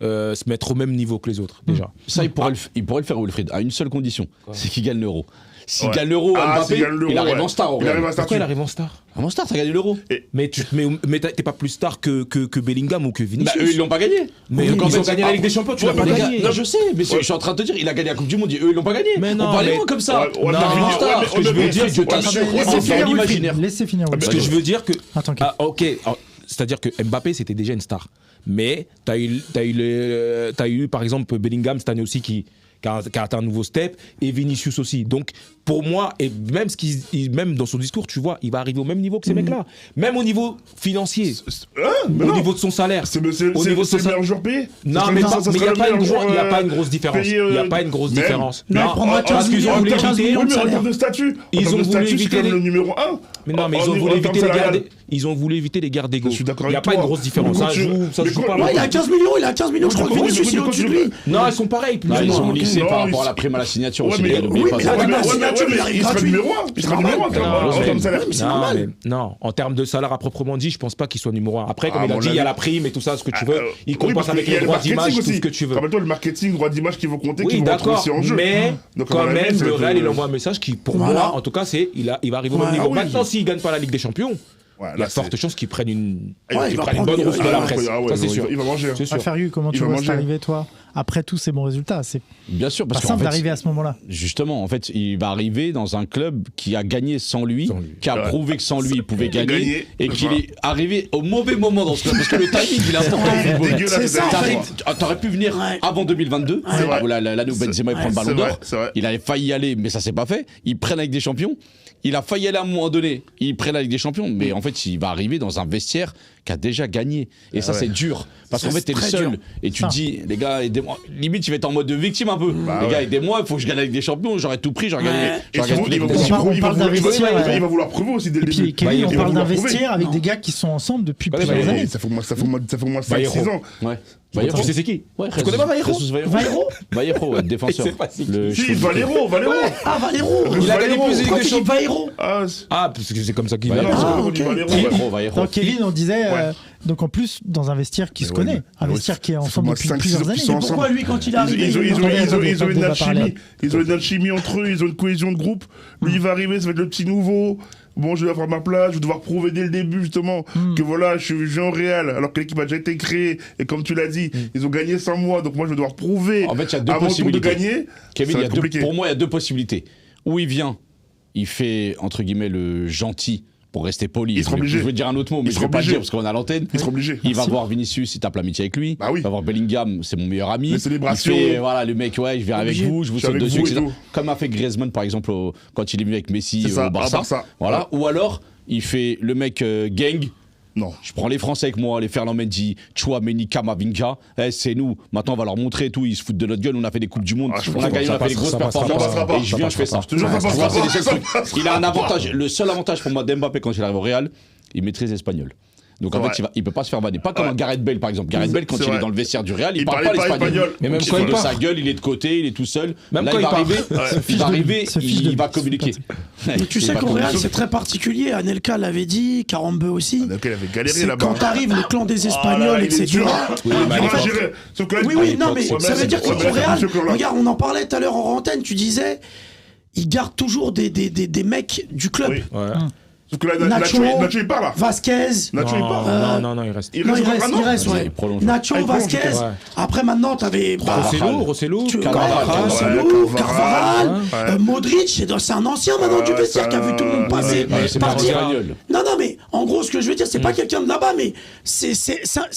se mettre au même niveau que les autres, déjà. Ça, il pourrait le faire, Wilfried, à une seule condition, c'est qu'il gagne l'Euro. S'il Ouais. gagne l'Euro, Ah, Mbappé, s'il gagne l'Euro, il arrive ouais. en star. au Il Real. arrive à Pourquoi il statut. arrive en star? En star, t'as gagné l'Euro. Mais t'es pas plus star que Bellingham ou que Bah, Vinicius. eux, ils l'ont pas gagné. Mais Donc, ils en fait, ont gagné la Ligue des Champions, tu l'as pas les gars, gagné. non, je sais, mais je suis en train de te dire, il a gagné la Coupe du Monde, eux, ils l'ont pas gagné. Mais non, on parlait mais- moins comme ça. Ouais, ouais, non, mais- en star, ouais, ce que je mais- veux dire, je t'assure, Laissez dans finir Wilfried. l'imaginaire. Laissez finir Parce Wilfried. que je veux dire que. Attends, Ah, ok. Alors, c'est-à-dire que Mbappé, c'était déjà une star. Mais t'as eu, par exemple, Bellingham cette année aussi qui a atteint un nouveau step, et Vinicius aussi. Donc, pour moi, et même dans son discours, tu vois, il va arriver au même niveau que ces mecs-là. Même au niveau financier, Mais au non. niveau de son salaire. C'est Au niveau de son le meilleur joueur payé. Non, Ça mais serait- il ça n'y serait a le pas une meilleur joueur, grosse différence. payé, Il n'y a pas une grosse même. différence. Non, il prendra 15 parce qu'ils ont millions, voulu 15 éviter. millions. Oui, mais en salaire. termes de statut, Ils en termes ont de voulu statut, c'est éviter quand même les- le numéro 1. Mais non, mais ils ont voulu éviter les guerres. Ils ont voulu éviter les guerres d'ego. Je suis d'accord Il n'y a avec pas toi. une grosse différence. Mais Ça quand joue, tu- ça mais se joue quand- pas. Ouais, il a 15 millions, je crois que Mais Vinicius il est quand au-dessus tu- de lui. Non, ils sont pareils, plus Non, ou ils moins. sont lissés Non, par ils- rapport à la prime à la signature Ouais, aussi, mais- les gars, n'oubliez oui, pas mais ça. la Ouais, signature, mais il arrive il sera gratuit. numéro 1. Il sera numéro 1 en termes de salaire. mais c'est normal. Non, en termes de salaire à proprement dit, je pense pas qu'il soit numéro 1. Après, comme Ah, il a mon dit, il y a avis. la prime et tout ça, ce que tu veux. Il Oui, compense parce avec qu'il y a les le droits d'image, marketing tout ce aussi. que tu veux. Rappelle-toi, le marketing, droits d'image qui vont compter, qui Oui, vont rentrer d'accord, aussi en jeu. mais Donc, à quand mon avis, même, ça le va être- Real, il envoie un message qui, pour Voilà. moi, en tout cas, il va arriver au même Ouais. niveau. Ah oui. Maintenant, s'il gagne pas la Ligue des Champions, Ouais, il y a là, de fortes chances qu'il prenne une Ouais, il va bonne prendre- hausse de ah la ouais, presse. Ah ouais, Ça, c'est sûr. il va manger. C'est sûr. Ferriu, comment Il tu va vois cette manger. arrivée, toi? après tous ces bons résultats. C'est Bien sûr, pas parce qu'en simple fait, d'arriver à ce moment-là. justement, en fait, il va arriver dans un club qui a gagné sans lui, qui a prouvé que sans lui, il pouvait gagner, et qu'il est arrivé au mauvais moment dans ce club. Parce que le timing, il est important. C'est ça, en fait. T'aurais pu venir avant 2022, où l'année où Benzema prend le ballon d'or. Il avait failli y aller, mais ça s'est pas fait. Ils prennent avec des champions. Il a failli aller à un moment donné. Ils prennent avec des champions, mais en fait, il va arriver dans un vestiaire qui a déjà gagné. Et ça, c'est dur. Parce qu'en fait, t'es le seul. Dur. Et tu te dis, les gars, aidez-moi. Limite, tu vas être en mode de victime un peu. Les gars, aidez-moi, il faut que je gagne avec des champions. J'aurais tout pris, j'aurais gagné. Il va vouloir prouver aussi dès le début. Kevin, on parle d'un vestiaire avec des gars qui sont ensemble depuis plusieurs années. Ça fait au moins 5-6 ans. Vallejo, tu sais c'est qui? Tu connais pas Vallejo? Vallejo, ouais, défenseur. Si, Valero. Ah, Valero. Il a gagné plus de Champions. Valero. Ah, parce que c'est comme ça qu'il Vallejo. Donc Kevin, on disait, donc en plus, dans un vestiaire qui se connaît, un vestiaire qui est ensemble depuis plusieurs années. Mais pourquoi lui, quand il arrive, ils ont une alchimie. Ils ont une alchimie entre eux, ils ont une cohésion de groupe. Lui, il va arriver, ça va être le petit nouveau. Bon, je vais avoir ma place, je vais devoir prouver dès le début, justement, que voilà, je suis au Real, alors que l'équipe a déjà été créée, et comme tu l'as dit, ils ont gagné sans moi, donc moi, je vais devoir prouver en fait, il y a deux à mon tour de possibilités. gagner. Kevin, pour moi, il y a deux possibilités. Où il vient, il fait, entre guillemets, le gentil, pour rester poli. Il sera obligé. Je veux dire un autre mot, mais je ne vais pas le dire parce qu'on est à l'antenne. Il sera obligé. Il va voir Vinicius, il tape l'amitié avec lui. Bah oui. Il va voir Bellingham, c'est mon meilleur ami. Les célébrations. Il fait, voilà, le mec, ouais, je viens avec vous, je vous saute dessus, etc. Comme a fait Griezmann, par exemple, quand il est venu avec Messi au Barça. Voilà. Ou alors, il fait le mec gang. Non. Je prends les Français avec moi, les Ferland Mendy, Chouameni, Kamavinga. C'est nous. Maintenant, on va leur montrer et tout. Ils se foutent de notre gueule. On a fait des Coupes du Monde. On a gagné, on a fait des grosses performances. Et je viens, je fais ça. Il a un avantage. Le seul avantage pour moi d'Mbappé quand il arrive au Real, il maîtrise l'espagnol. Donc en fait, il peut pas se faire vanner. Pas comme un Gareth Bale par exemple. Gareth Bale, quand il est dans le vestiaire du Real, il parle pas l'espagnol. Mais même quand il de part, sa gueule, il est de côté, il est tout seul. Même là, quand il va arriver, il va communiquer. Mais tu sais qu'au Real, c'est très particulier. Anelka l'avait dit, Karambeu aussi. Anelka, il avait galéré là-bas. Quand t'arrives, le clan des Espagnols, etc. Oui, non, mais ça veut dire qu'au Real, regarde, on en parlait tout à l'heure en antenne, tu disais, ils gardent toujours des mecs du club. Sauf que là, Nacho, il part là. Vasquez. Nacho, il part. Non, il reste. Il reste, ouais. Nacho, Vasquez. Après, maintenant, t'avais. Rosselló, Carvajal, Modric. C'est un ancien maintenant du vestiaire qui a vu tout le monde passer. Partir. Non, mais en gros, ce que je veux dire, c'est pas quelqu'un de là-bas, mais c'est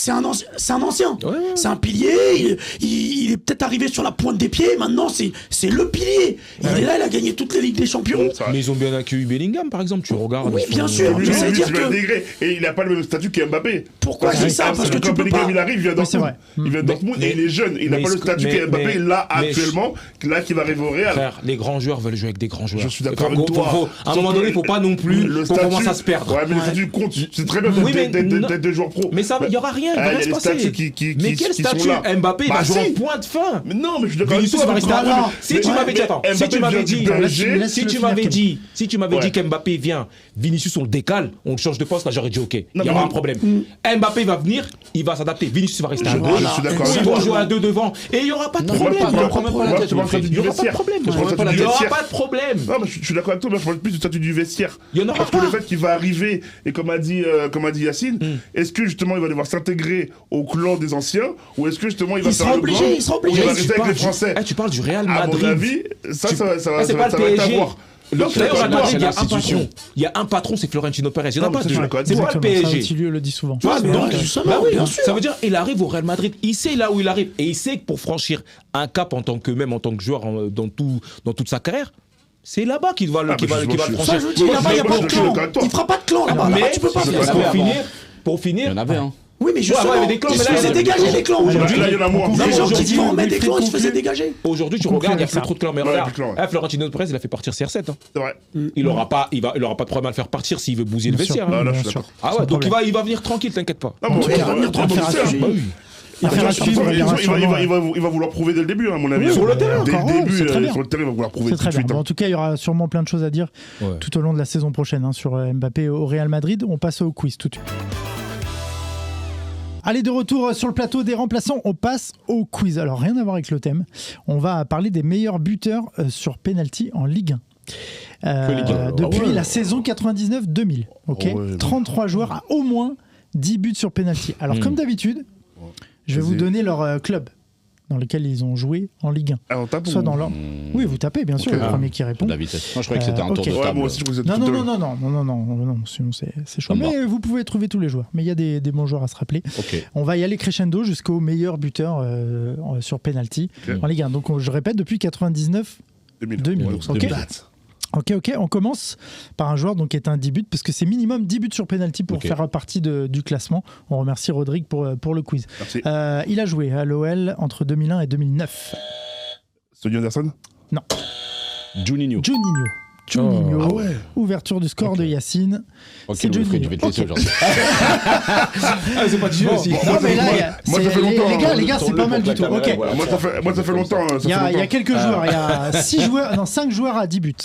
un ancien. C'est un pilier. Il est peut-être arrivé sur la pointe des pieds. Maintenant, c'est le pilier. Il est là, il a gagné toutes les Ligues des Champions. Mais ils ont bien accueilli Bellingham, par exemple. Tu regardes. Oui, bien sûr. Lui, et il n'a pas le même statut qu'Mbappé. Pourquoi je dis ça? Parce que quand Bellingham il arrive, il vient Dortmund. Il vient Dortmund et il est jeune. Il n'a pas le statut qu'Mbappé là actuellement, là qui va arriver au Real. Frère, les grands joueurs veulent jouer avec des grands joueurs. Je suis d'accord avec toi. À un moment donné, il ne faut pas non plus qu'on commence à se perdre. Ouais, mais le statut compte. C'est très bien d'être des joueurs pro. Mais il n'y aura rien. Il va rien se passer. Mais quel statut? Mbappé, il va jouer en point de fin. Mais non, mais je suis d'accord avec toi. Si tu m'avais dit, attends, si tu m'avais dit qu'Mbappé vient, Vinicius on le décale, on le change de poste, là j'aurais dit ok, il y aura un problème. Mbappé va venir, il va s'adapter, Vinicius va rester à gauche, ils vont jouer à deux devant, et il n'y aura pas de problème. Il n'y aura pas de problème. Non, mais je suis d'accord avec toi, mais je parle plus du statut du vestiaire. Parce que le fait qu'il va arriver, et comme a dit Yacine, est-ce que justement il va devoir s'intégrer au clan des anciens, ou est-ce que justement il va faire le grand, ou il va rester avec les Français? Tu parles du Real Madrid. À mon avis, ça va être à voir. D'ailleurs, à Madrid, il y a un patron, c'est Florentino Pérez. Il n'y en a pas deux. C'est pas le PSG. Ça, le dit souvent. Ça veut dire, il arrive au Real Madrid, il sait là où il arrive. Et il sait que pour franchir un cap en tant que joueur dans toute sa carrière, c'est là-bas qu'il va le franchir. Ça, je dis, là-bas, il n'y a pas de clan. Il ne fera pas de clan là-bas. Mais tu peux pas pour finir, il y en avait un. Oui, mais justement, ils se faisaient dégager les clans. Aujourd'hui, il y en a moins. Les gens qui vont mettre des clans, ils se faisaient dégager. Aujourd'hui, tu regardes, il n'y a plus trop de clans. Mais regarde, Florentino Pérez, il a fait partir CR7. C'est vrai. Il n'aura pas de problème à le faire partir s'il veut bousiller le vestiaire. Là, je suis d'accord. Ah ouais, donc il va venir tranquille, t'inquiète pas. Il va venir tranquille. Il va vouloir prouver dès le début, à mon avis. Sur le terrain, dès le début, sur le terrain, il va vouloir prouver tout de suite. En tout cas, il y aura sûrement plein de choses à dire tout au long de la saison prochaine sur Mbappé au Real Madrid. On passe au quiz tout de suite. Allez, de retour sur le plateau des remplaçants, on passe au quiz. Alors, rien à voir avec le thème. On va parler des meilleurs buteurs sur penalty en Ligue 1. Depuis la saison 99-2000. Okay, 33 joueurs à au moins 10 buts sur penalty. Alors, comme d'habitude, je vais vous donner leur club. dans lesquels ils ont joué en Ligue 1. Ah, on tape Soit ou... dans leur... Oui, vous tapez, bien sûr, Ok. le premier qui répond. La vitesse. Non, je croyais que c'était un tour ok. de Ouais, table. moi aussi, je crois que Non, c'est non, tout non, non, non, non, non, non, non, sinon c'est chaud. Ça me Mais vous pouvez trouver tous les joueurs. Mais il y a des bons joueurs à se rappeler. Ok. On va y aller crescendo jusqu'au meilleur buteur sur penalty Ok. en Ligue 1. Donc je répète, depuis 99. 2000. Ouais, donc c'est Ok. une date. Ok, on commence par un joueur donc, qui est un 10 buts, parce que c'est minimum 10 buts sur penalty pour Ok. faire partie du classement. On remercie Rodrigue pour le quiz. Merci. Il a joué à l'OL entre 2001 et 2009. Sonny Anderson? Juninho. Juninho. Ah ouais. Ouverture du score de Yacine. Ok, C'est Wilfried, Juninho. je vais te laisser Ok. aujourd'hui. Ah, c'est pas du jeu aussi. Non, mais là, moi, ça fait les longtemps, gars, hein. les gars, c'est pas mal du tout. Ok. Moi, ça fait longtemps. Il y a quelques joueurs, il y a 5 joueurs à 10 buts.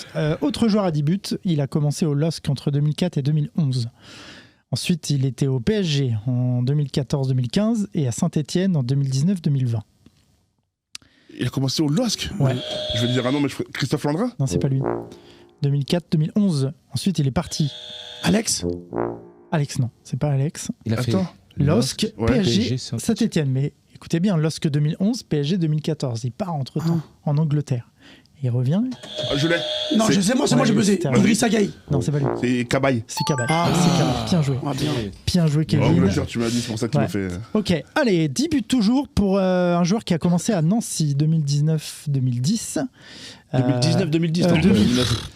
Autre joueur à 10 buts, il a commencé au LOSC entre 2004 et 2011. Ensuite, il était au PSG en 2014-2015 et à Saint-Etienne en 2019-2020. Il a commencé au LOSC. Ouais. Je vais dire un nom, mais Christophe Landrin? Non, c'est pas lui. 2004-2011. Ensuite, il est parti. Alex Alex, non, c'est pas Alex. Il a fait. Attends. LOSC, Ouais, PSG, Saint-Étienne. Saint-Etienne. Mais écoutez bien, LOSC 2011, PSG 2014. Il part entre-temps en Angleterre. Il revient. Ah, je l'ai. Non, C'est- je sais, moi j'ai buzzé. c'était- Idriss Gueye. Non, c'est pas lui. C'est Cabaye. C'est Cabaye. Ah. C'est Cabaye. Bien joué. Ah, bien. Bien joué, Kevin. Angleterre, tu m'as dit, c'est pour ça que tu Ouais. m'as fait. Ok, allez, 10 buts toujours pour un joueur qui a commencé à Nancy 2019-2010. 2019-2010.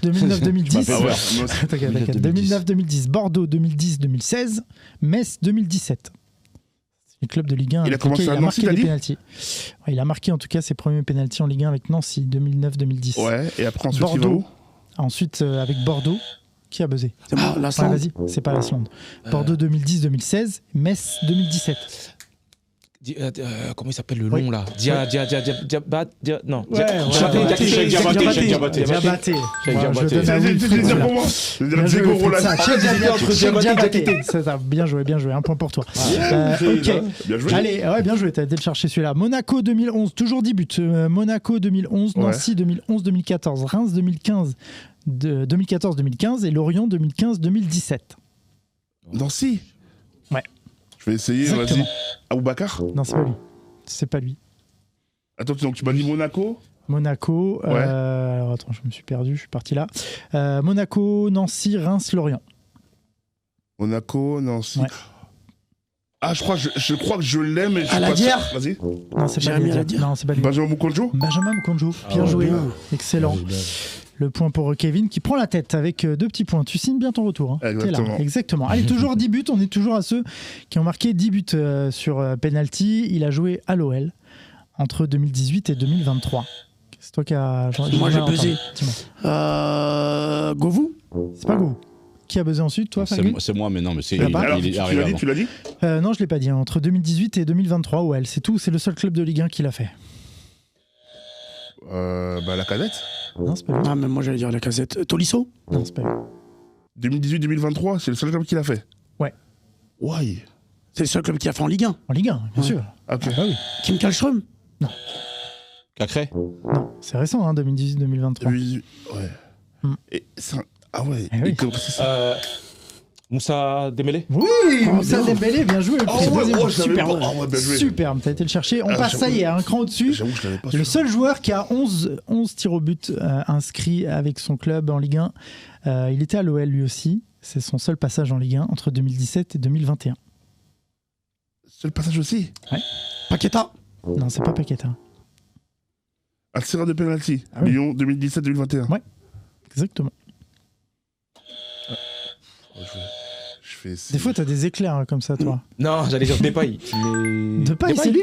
2009-2010. Ah ouais. T'inquiète. 2009-2010. Bordeaux 2010-2016. Metz 2017. C'est le club de Ligue 1. Il a avec commencé lequel à Nancy, il a t'as marqué des dit pénaltys. Ouais, il a marqué en tout cas ses premiers pénaltys en Ligue 1 avec Nancy 2009-2010. Ouais, et après, ensuite, il va Bordeaux. où? Ensuite, avec Bordeaux, qui a buzzé C'est moi, Enfin, l'Asland. vas-y, c'est pas l'Asland. Bordeaux 2010-2016, Metz 2017. Comment il s'appelle le Oui. long là Non. Ouais, Cheikh Diabaté. Diabaté. Cheikh Voilà, je Diabaté. donne à C'est Wilfried, dire celui-là. pour moi. Je veux dire Bien joué, Diego Wilfried, Roland. ça. Cheikh Diabaté, entre Cheikh Diabaté, Diabaté. C'est ça. Bien joué, un point pour toi. Ok. Bien joué. Allez, ouais, bien joué, t'as été le chercher celui-là. Monaco 2011, toujours 10 buts. Monaco 2011, Ouais. Nancy 2011-2014, Reims 2014-2015 et Lorient 2015-2017. Nancy. Ouais. Je vais essayer, Exactement. vas-y. Aboubacar. Non, c'est pas lui. C'est pas lui. Attends, donc tu m'as dit Monaco. Monaco, Ouais. alors attends, je me suis perdu, je suis parti là. Monaco, Nancy, Reims, Lorient. Monaco, Nancy. Ouais. Ah, je crois que je l'aime, mais je suis pas Aladière. sûr. Vas-y. Non, c'est pas Jérémy lui. Aladière. Non, c'est pas lui. Benjamin Moukonjo. Benjamin Moukonjo, bien joué. Excellent. Le point pour Kevin qui prend la tête avec 2 petits points. Tu signes bien ton retour. Hein. T'es là. Exactement. Exactement. Allez, toujours 10 buts. On est toujours à ceux qui ont marqué 10 buts sur penalty. Il a joué à l'OL entre 2018 et 2023. C'est toi qui as. Moi, j'ai buzzé. Dis-moi. Govou. C'est pas Go. Qui a buzzé ensuite, toi, Fagui? C'est moi, mais non, mais c'est Ah bah. Alors, il est tu arrivé l'as dit, avant. tu l'as dit? Non, je l'ai pas dit. Hein. Entre 2018 et 2023, OL. C'est tout. C'est le seul club de Ligue 1 qui l'a fait. La cadette. Non, c'est pas lui. Ah, mais moi j'allais dire la casette. Tolisso. Non, c'est pas lui. 2018-2023, c'est le seul club qui l'a fait. Ouais. Ouais. C'est le seul club qui a fait en Ligue 1. En Ligue 1, bien Ouais. sûr. Ok. Ah bah oui. Kim Kallström. Cacré. Non, c'est récent, hein, 2018-2023. Ouais. Hmm. Et ah ouais. Eh oui. Et comment c'est ça? Moussa Dembélé. Oui, Moussa bien. Dembélé, bien joué. Oh, ouais, Deuxième, oh, je l'avais super, pas. Oh, ouais, bien joué. superbe, t'as été le chercher. On Ah, passe, ça y est, un cran au-dessus. J'avoue, je l'avais pas. Le celui-là. seul joueur qui a 11 tirs au but inscrits avec son club en Ligue 1, il était à l'OL lui aussi. C'est son seul passage en Ligue 1 entre 2017 et 2021. Seul passage aussi. Paqueta. Non, c'est pas Paqueta. Un tireur de penalty. Ah oui. Lyon 2017-2021. Ouais. Exactement. Je vais essayer. Des fois, t'as des éclairs hein, comme ça, toi. Non, j'allais dire Depay. Mais... Depay, c'est lui,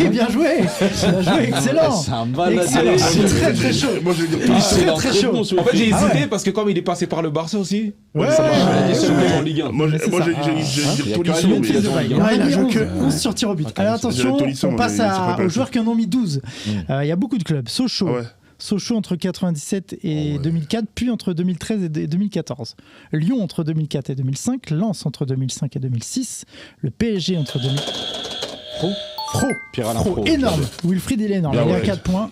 bien joué. Bien joué, excellent. C'est un malade. Excellent. C'est très très chaud. Moi, je vais dire Ah, Tolisso. très, très chaud. bon, ce En fait, j'ai Ah hésité ouais. parce que comme il est passé par le Barça aussi. Ouais. ça m'a- Il est en Ligue 1. Moi, Mais c'est ça. j'ai Il y dit a Tolisso. que Lyon mais- qui Fils de Ligue 1. bail. Ah, Il a il a mis joué 11, que- 11 sur tir au but. Ok, Alors c'est attention, déjà Tolisso, on moi, passe c'est pas aux mal. joueurs qui en ont mis 12. Il y a beaucoup de clubs. Sochaux. Ah ouais. Sochaux entre 97 et Oh ouais. 2004, puis entre 2013 et 2014. Lyon entre 2004 et 2005, Lens entre 2005 et 2006, le PSG entre 2000. Fro. Pierre-Alain Fro. Énorme. Wilfried, il est énorme. Bien il est à ouais. 4 points.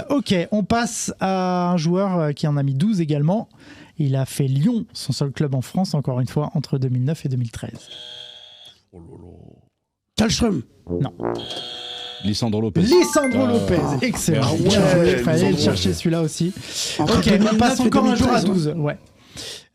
Ok, on passe à un joueur qui en a mis 12 également. Il a fait Lyon, son seul club en France, encore une fois, entre 2009 et 2013. Kallström. Lisandro Lopez. Lisandro Lopez, excellent. Ah ouais, Bien joué, fallait le Lisandro. chercher celui-là aussi. Entre Ok, on 2009 passe et encore un jour à 2013, 12. Ouais.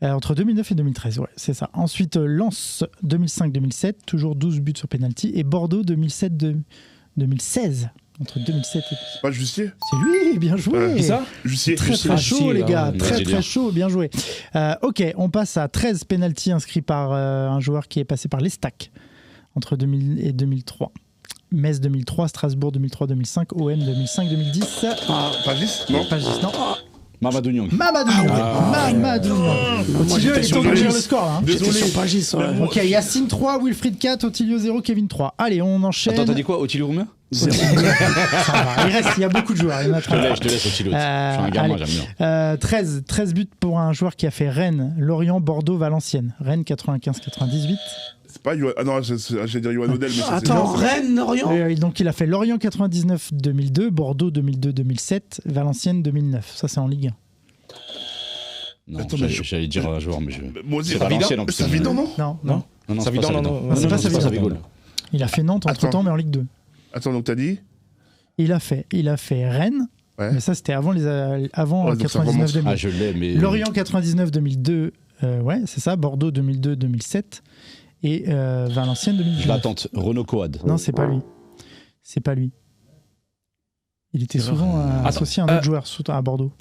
Entre 2009 et 2013, ouais, c'est ça. Ensuite, Lens 2005-2007, toujours 12 buts sur penalty. Et Bordeaux 2007-2016, entre 2007 et... Pas Jussier C'est lui, bien joué. Qui ça Jussier. Très très chaud Jussier, les là, gars, ouais, très brésilien. très chaud, bien joué. Ok, on passe à 13 pénaltys inscrits par un joueur qui est passé par l'Estac entre 2000 et 2003. Metz 2003, Strasbourg 2003-2005, OM 2005-2010. Pas 10 Non. Pas juste, non. Mamadou Niang. Mamadou Niang. Mamadou Niang. Otilio, il est temps de dire le score là. Hein. J'étais sur Pagis. Ouais. Ok, Yacine 3, Wilfried 4, Otilio 0, Kevin 3. Allez, on enchaîne. Attends, t'as dit quoi, Otilio combien? Ça va. Il y a beaucoup de joueurs. Il y en a Je 3. te laisse Otilio. Je suis un gamin, allez. j'aime bien. 13 buts pour un joueur qui a fait Rennes, Lorient, Bordeaux, Valenciennes. Rennes 95-98. C'est pas Yoann. Ah non, j'allais dire Yoann Odell, mais ça c'est Attends, non, Rennes, Orient. Donc il a fait Lorient 99-2002, Bordeaux 2002-2007, Valenciennes 2009. Ça c'est en Ligue 1. Non, Attends, mais j'allais dire un joueur, mais je. Moi aussi, C'est Valenciennes, en plus. C'est Vidan, non Non, Non. Non, Ça c'est vit pas dans ça, non, non. c'est pas ça, ça Vidan. rigole. Il a fait Nantes entre temps, Attends. mais en Ligue 2. Attends, donc t'as dit Il a fait Rennes, Ouais. mais ça c'était avant Ouais, donc ça remonte. 99-2000. Ah, je l'ai, mais. Lorient 99-2002, ouais, c'est ça. Bordeaux 2002-2007 et Valenciennes Je 2019. l'attends. Renaud Coad. Non, c'est pas lui. C'est pas lui. Il était souvent associé à un autre joueur à Bordeaux.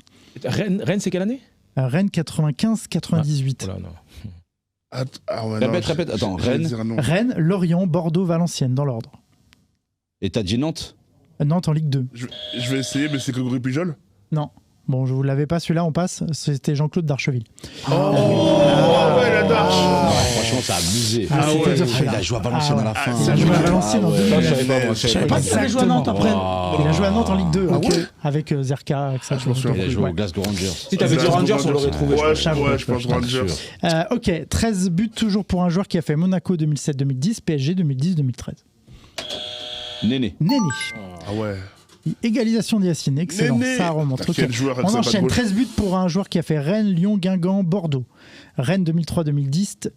Rennes, c'est quelle année? Rennes 95-98. Oh là, non. Ah ouais, non, Répète. Attends, j'allais Rennes. dire non. Rennes, Lorient, Bordeaux, Valenciennes, dans l'ordre. Et t'as dit Nantes? Nantes en Ligue 2. Je vais essayer, mais c'est Grégory Pujol. Non. Bon, je vous l'avais pas, celui-là, on passe. C'était Jean-Claude Darcheville. Oh ouais, la Darche. Franchement, ça a abusé. Ah, c'était ouais. dur, Il celui-là. a joué à Valenciennes à la fin. Il a joué à Valenciennes en ouais. 2000. Ça, je savais pas, moi, Je savais pas qu'il avait joué à Nantes après. Il a joué à Nantes en Ligue 2. Ok. Avec Zerka. Avec ça, je m'en souviens. Il a joué Ouais. au Glasgow Rangers. Si t'avais dit Rangers, on l'aurait trouvé. Ouais, je pense. je pense Rangers. Ok, 13 buts toujours pour un joueur qui a fait Monaco 2007-2010, PSG 2010-2013. Néné. Néné. Ah ouais. Égalisation d'Yacine, excellent, Néné. ça remonte. Putain, Ok. quel joueur, On ça, enchaîne, pas de 13 buts pour un joueur qui a fait Rennes, Lyon, Guingamp, Bordeaux. Rennes 2003-2010,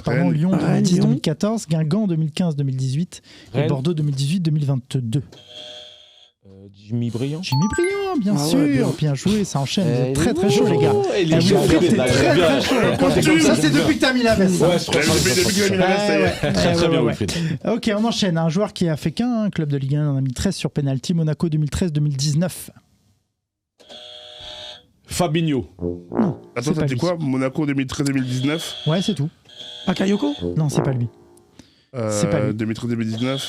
pardon, Rennes. Lyon Rennes, 2010-2014, Guingamp 2015-2018 et Rennes. Bordeaux 2018-2022. Jimmy Briand. Jimmy Briand, bien Ah sûr, ouais, bien joué, ça enchaîne, vous êtes très très chaud les gars. Ah, vous êtes très chaud. Ça c'est depuis que t'as mis la veste. Ouais, Depuis qu'il a mis la veste, ça y est. Très bien, ouais. Wilfried. Ok, on enchaîne. Un joueur qui a fait qu'un club de Ligue 1, on a mis 13 sur penalty, Monaco 2013-2019. Fabinho. Attends, pas t'as dit lui. quoi Monaco 2013-2019 Ouais, c'est tout. Bakayoko. Non, c'est pas lui. C'est pas lui. 2013-2019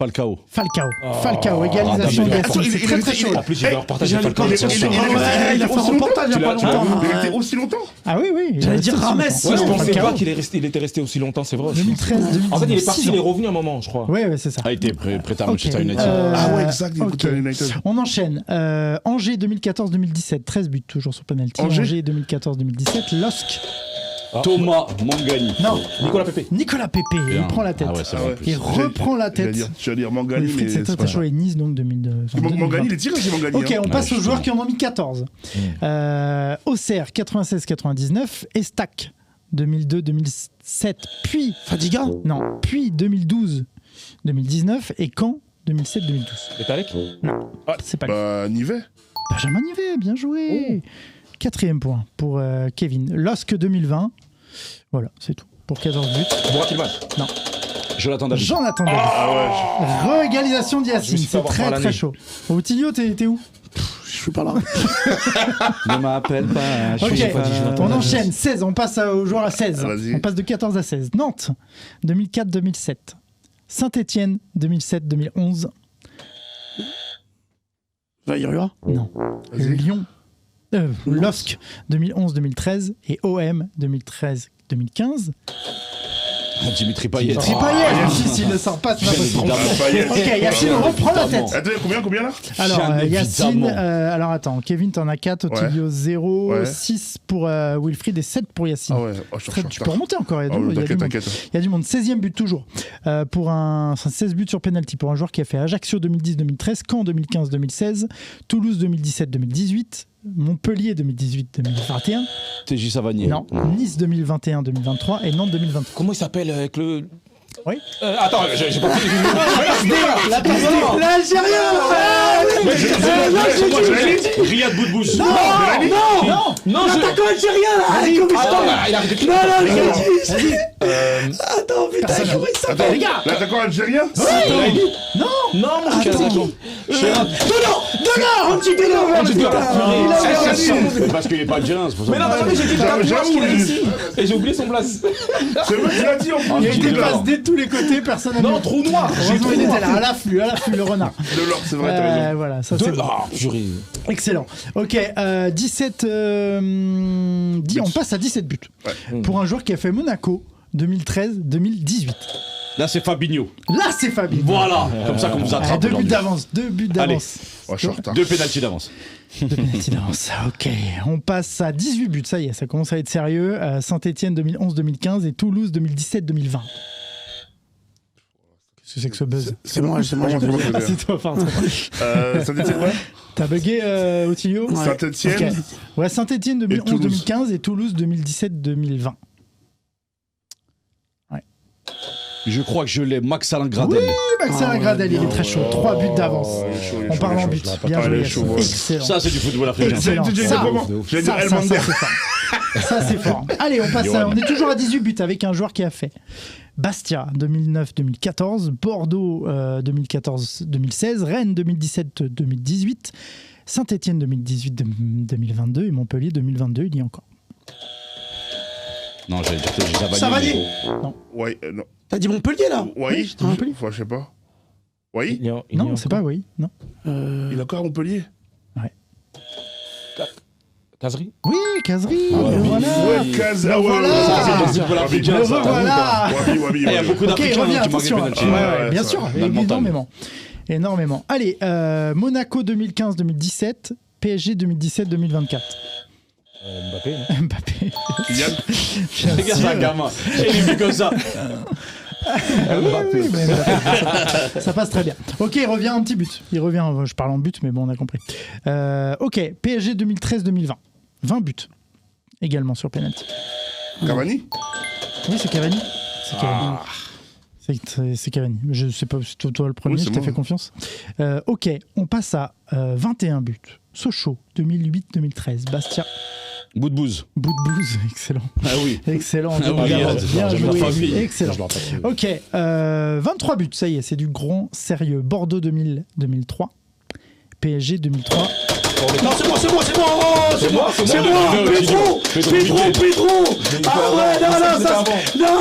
Falcao. Falcao, égalisation Ah, d'Yacine, c'est très très chaud. En plus, il va repartager J'allais Falcao. partir sur il est- ouais, il a fait un reportage il y a pas Tu l'as- longtemps. Il était aussi longtemps Ah oui, oui. il est J'allais resté dire aussi Rames, longtemps. Ouais, je Non, pensais Falcao. pas qu'il était resté aussi longtemps, c'est vrai. 2013, 2019. En fait, il est parti, 6 ans. il est revenu un moment, je crois. Ouais, c'est ça. Ah, il était prêt à Ok, Manchester United. Ah ouais, exact, il ok. écoutait United. On enchaîne. Angers 2014-2017, 13 buts toujours sur penalty. Angers. Angers 2014-2017, LOSC. Thomas Mangani. Non, Nicolas Pépé. Nicolas Pépé, il Bien. prend la tête. Ah ouais, c'est Ah vrai. ouais. Il reprend la tête. Tu vas dire Mangani, Wilfried, mais c'est c'est très pas chaud et Nice donc 2022. Mangani, il est tiré chez Mangani. Ok, hein. on passe Ouais, aux joueurs justement. qui en ont mis 14. Auxerre 96-99, Estac 2002-2007, puis Fadiga. non, puis 2012-2019 et Caen 2007-2012. Et Talek. C'est pas lui. Bah, Nivet. Benjamin Nivet, bien joué. 4e point pour Kevin. LOSC 2020. Voilà, c'est tout. Pour 14 buts. Burak Ilman. Jonathan David. Jonathan David. Ah ouais. Re-égalisation Je d'Yacine, me suis fait c'est avoir très par très l'année. chaud. Otilio, t'es où? Je suis pas là. Ne m'appelle pas. Ok, Jonathan on David. enchaîne. 16, on passe aux joueurs à 16. Ah, vas-y. On passe de 14 à 16. Nantes, 2004-2007. Saint-Étienne, 2007-2011. Vairua. Non. Vas-y. Lyon, LOSC, 2011-2013. Et OM, 2013-2015. Dimitri Payet. Dimitri Payet, s'il ne sort pas, c'est pas possible. Évidemment. Payet. Ok, Yacine, on reprend la tête. Attends, combien là Alors, Bien Yacine, évidemment. alors attends, Kevin, t'en as 4, Otilio 0, Ouais. 6 pour Wilfried et 7 pour Yacine. Ah ouais, oh, je suis Très- en tu retard. peux remonter encore, il y a Ah du ouais, monde. Il y a du T'inquiète, monde. t'inquiète. Il y a du monde. 16e but toujours. Pour un 16 buts sur penalty pour un joueur qui a fait Ajaccio 2010-2013, Caen 2015-2016, Toulouse 2017-2018, Montpellier 2018-2021, TJ Savanier. non, Nice 2021-2023 et Nantes 2023. Comment il s'appelle avec le. Attends, j'ai pas fini. L'Algérien Riyad Boudbouche. Non, l'attaquant algérien là. Il a arrêté. Attends, putain, comment il s'appelle, les gars? L'attaquant algérien? Non, mon cher. Donnant, Parce qu'il est pas algérien, c'est pour ça. Mais non, attendez, j'ai dit Tatouage qu'il a ici. Et j'ai oublié son place. C'est moi qui l'a dit en Il y a plus. eu des passes de tous les côtés, personne n'a Non, mis. trou noir. Heureusement, il était là, à l'affût, le renard. De l'or, c'est vrai, t'as raison. Voilà, ça c'est bon. Ah, purée. Excellent. Ok, 17. On passe à 17 buts. Ouais. Pour un joueur qui a fait Monaco 2013-2018. Là, c'est Fabinho. Là, c'est Fabien. Voilà, comme ça qu'on vous attrape. 2 buts d'avance. 2 buts d'avance. Oh, je suis en retard. 2 pénaltys d'avance. 2 pénaltys d'avance. Ok, on passe à 18 buts. Ça y est, ça commence à être sérieux. Saint-Etienne 2011-2015 et Toulouse 2017-2020. Qu'est-ce que c'est que ce buzz? C'est moi, C'est moi. Ah, c'est toi, pardon. Saint-Etienne, ouais. T'as bugué, Otilio? Saint-Etienne. Ok. Ouais, Saint-Etienne 2011-2015 et Toulouse 2017-2020. Je crois que je l'ai, Max Alain Gradel. Oui, Max-Alain Gradel, il est très chaud. 3 buts d'avance. On parle en but. Bien joué. Excellent. Ça, c'est du football africain. Excellent. Tu disais Ça, comment? J'allais dire ça, Elmander. c'est fort. Ça, c'est fort. Allez, on passe on est toujours à 18 buts avec un joueur qui a fait Bastia 2009-2014, Bordeaux 2014-2016, Rennes 2017-2018, Saint-Etienne 2018-2022 et Montpellier 2022, il y a encore. Non, j'allais dire que j'ai Savanier. Ouais, non. T'as dit Montpellier là? Oui, Montpellier. enfin, je sais pas. Oui, Non, c'est pas oui. Non. il est encore à Montpellier. Caserie. Oui, Caserie. Voilà. Ouais, Caz. Ah ouais, Voilà. ouais, C'est football africain, Le ça. revoilà. Il y a beaucoup Ok, d'Africains reviens, qui manquent des attention. pénaltys. Ouais, bien ça sûr, va. La montagne. énormément. Allez, Monaco 2015-2017, PSG 2017-2024. Mbappé, non? Mbappé. Kylian. Regarde un gamin. Il est mis comme ça. Oui, mais Mbappé, ça passe très bien. Ok, il revient un petit but. Il revient, je parle en but, mais bon, on a compris. Ok, PSG 2013-2020. 20 buts. Également sur penalty. Cavani. Oui, c'est Cavani. C'est Cavani. C'est Cavani. Je sais pas, c'est toi le premier, Oui, c'est je t'ai moi. fait confiance. Ok, on passe à 21 buts. Sochaux, 2008-2013. Bastia, Bout de bouse. Boudbouze, excellent. Ah oui. Excellent. Ah oui, bien j'aime la joué. famille. Excellent. Ok, 23 buts, ça y est, c'est du grand sérieux. Bordeaux 2000-2003. PSG 2003. Non, c'est moi. Oh, c'est moi. Pedro. Ah ouais, non, ça. Non,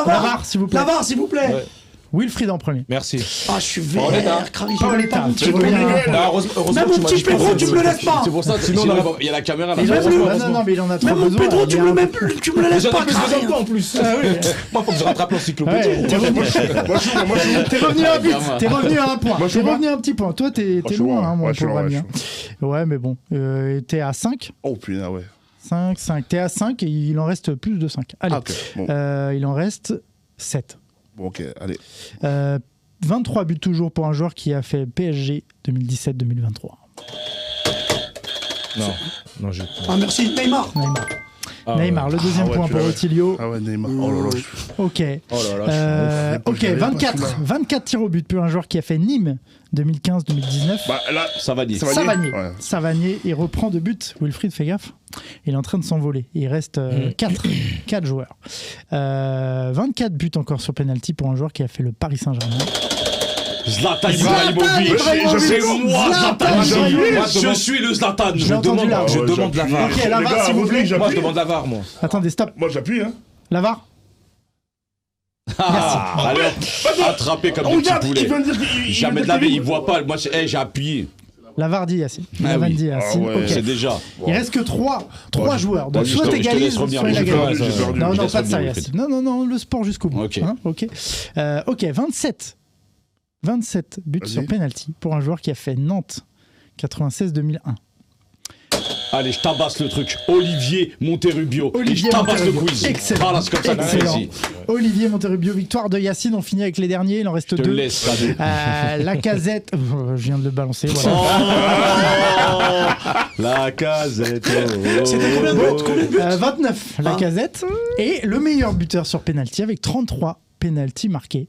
Lavar, s'il vous plaît. Lavar, s'il vous plaît. Wilfried en premier. Merci. Ah, je suis vénère, Paoletta, tu C'est reviens. Miguel. Heureusement Même que mon tu m'as petit dit Pedro, tu me le laisses pas. C'est pour ça, sinon il y a la caméra là. Non, mais il en a trop Même mon besoin. Pedro, il tu est me le un- mets plus, tu me le laisses J'en ai pas. plus besoin de toi en plus. Moi, faut que je rattrape l'encyclopédie. Ouais, t'es revenu à un but. T'es revenu à un point. Moi, je suis T'es bas. revenu à un petit point. Toi, t'es je suis loin, loin. hein, mon Ouais, je suis pauvre loin, ami. ouais, hein. Ouais, mais bon. T'es à 5. Oh putain, ouais. 5. T'es à 5 et il en reste plus de 5. Allez. Ah, ok. Bon, Il en reste 7. bon, ok, allez. 23 buts toujours pour un joueur qui a fait PSG 2017-2023. Non, je. Ah, merci, Neymar. Neymar. Ah, Neymar, le deuxième Ah ouais, point tu pour l'avais. Otilio. Ah ouais, Neymar. Oh là là. Ok. Oh là là. Ok, j'avais pas 24. celui-là. 24 tirs au but pour un joueur qui a fait Nîmes 2015-2019. Bah là, Savanier. Savanier. Ouais. Savanier, il reprend de but. Wilfried, fais gaffe. Il est en train de s'envoler. Il reste 4 joueurs. 24 buts encore sur penalty pour un joueur qui a fait le Paris Saint-Germain. Zlatan Ibrahimovic. Ibrahimovic. C'est moi, Zlatan Ibrahimovic. Je suis le Zlatan. Je l'ai entendu là. Je ouais, demande j'appuie. la VAR. Ok, la Les VAR, gars, s'il vous plaît. j'appuie. Moi, je demande la VAR, moi. Attendez, stop. Moi, j'appuie, hein. La VAR. Ah, alors, attrapé comme des petits Regarde, il poulets. vient de dire qu'il Jamais de la vie, il voit pas. Moi, j'ai appuyé. La VAR dit Yacine. Ah La VAR oui. dit Yacine. Ah ouais. Ok. C'est déjà. Il reste que 3 Bon, joueurs. Donc bon, soit je te laisse t'égalises, revenir. soit il a J'ai gagné. perdu, j'ai perdu. Non, Je non, laisse pas de ça, revenir, Yacine. Non, le sport jusqu'au bout. Ok. Hein, ok, 27 buts Vas-y. sur penalty pour un joueur qui a fait Nantes 96-2001. Allez, je tabasse le truc. Olivier Monterrubio. Et je tabasse le quiz. Excellent. Voilà, c'est comme ça qu'on fait Excellent. ici. Olivier Monterubio, victoire de Yacine. On finit avec les derniers. Il en reste Je te 2. laisse, Sado. Lacazette. Je viens de le balancer. Voilà. La casette. C'était combien de buts 29, Lacazette. Et le meilleur buteur sur penalty avec 33 penalty marqués.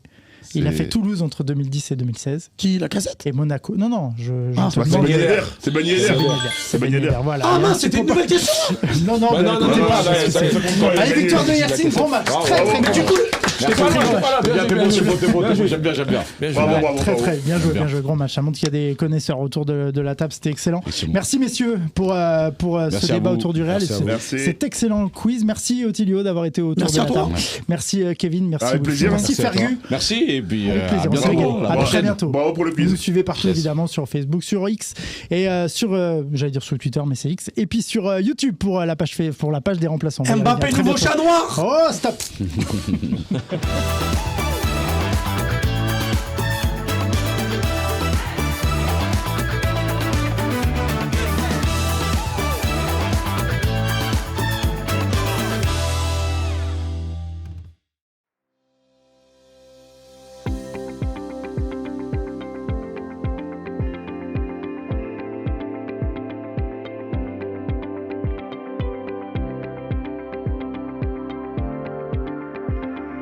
Il a fait Toulouse entre 2010 et 2016. Qui, la cassette? Et Monaco. Non, C'est Ben Yedder. C'est Ben Yedder. C'est Ben Yedder, voilà. Ah mince, c'était une nouvelle question. Non, Bah non, comptez pas. ça compte pas. Allez, victoire de Yacine, grand match. Très bien. Du coup, J'étais pas là. J'aime bien. Bravo. Très bien joué, grand match. Ça montre qu'il y a des connaisseurs autour de la table, c'était excellent. Merci messieurs pour ce débat autour du Real. Merci. Cet excellent quiz. Merci Otilio d'avoir été autour de la table. Merci Kevin, merci Avec plaisir. Merci Fergus. Merci et puis Avec plaisir, à on s'est régalé. bientôt. À très bientôt. Bravo pour le Vous quiz. nous suivez partout évidemment sur Facebook, sur X et sur j'allais dire sur Twitter mais c'est X et puis sur YouTube pour la page des remplaçants. Mbappé, nouveau chat noir. Oh stop.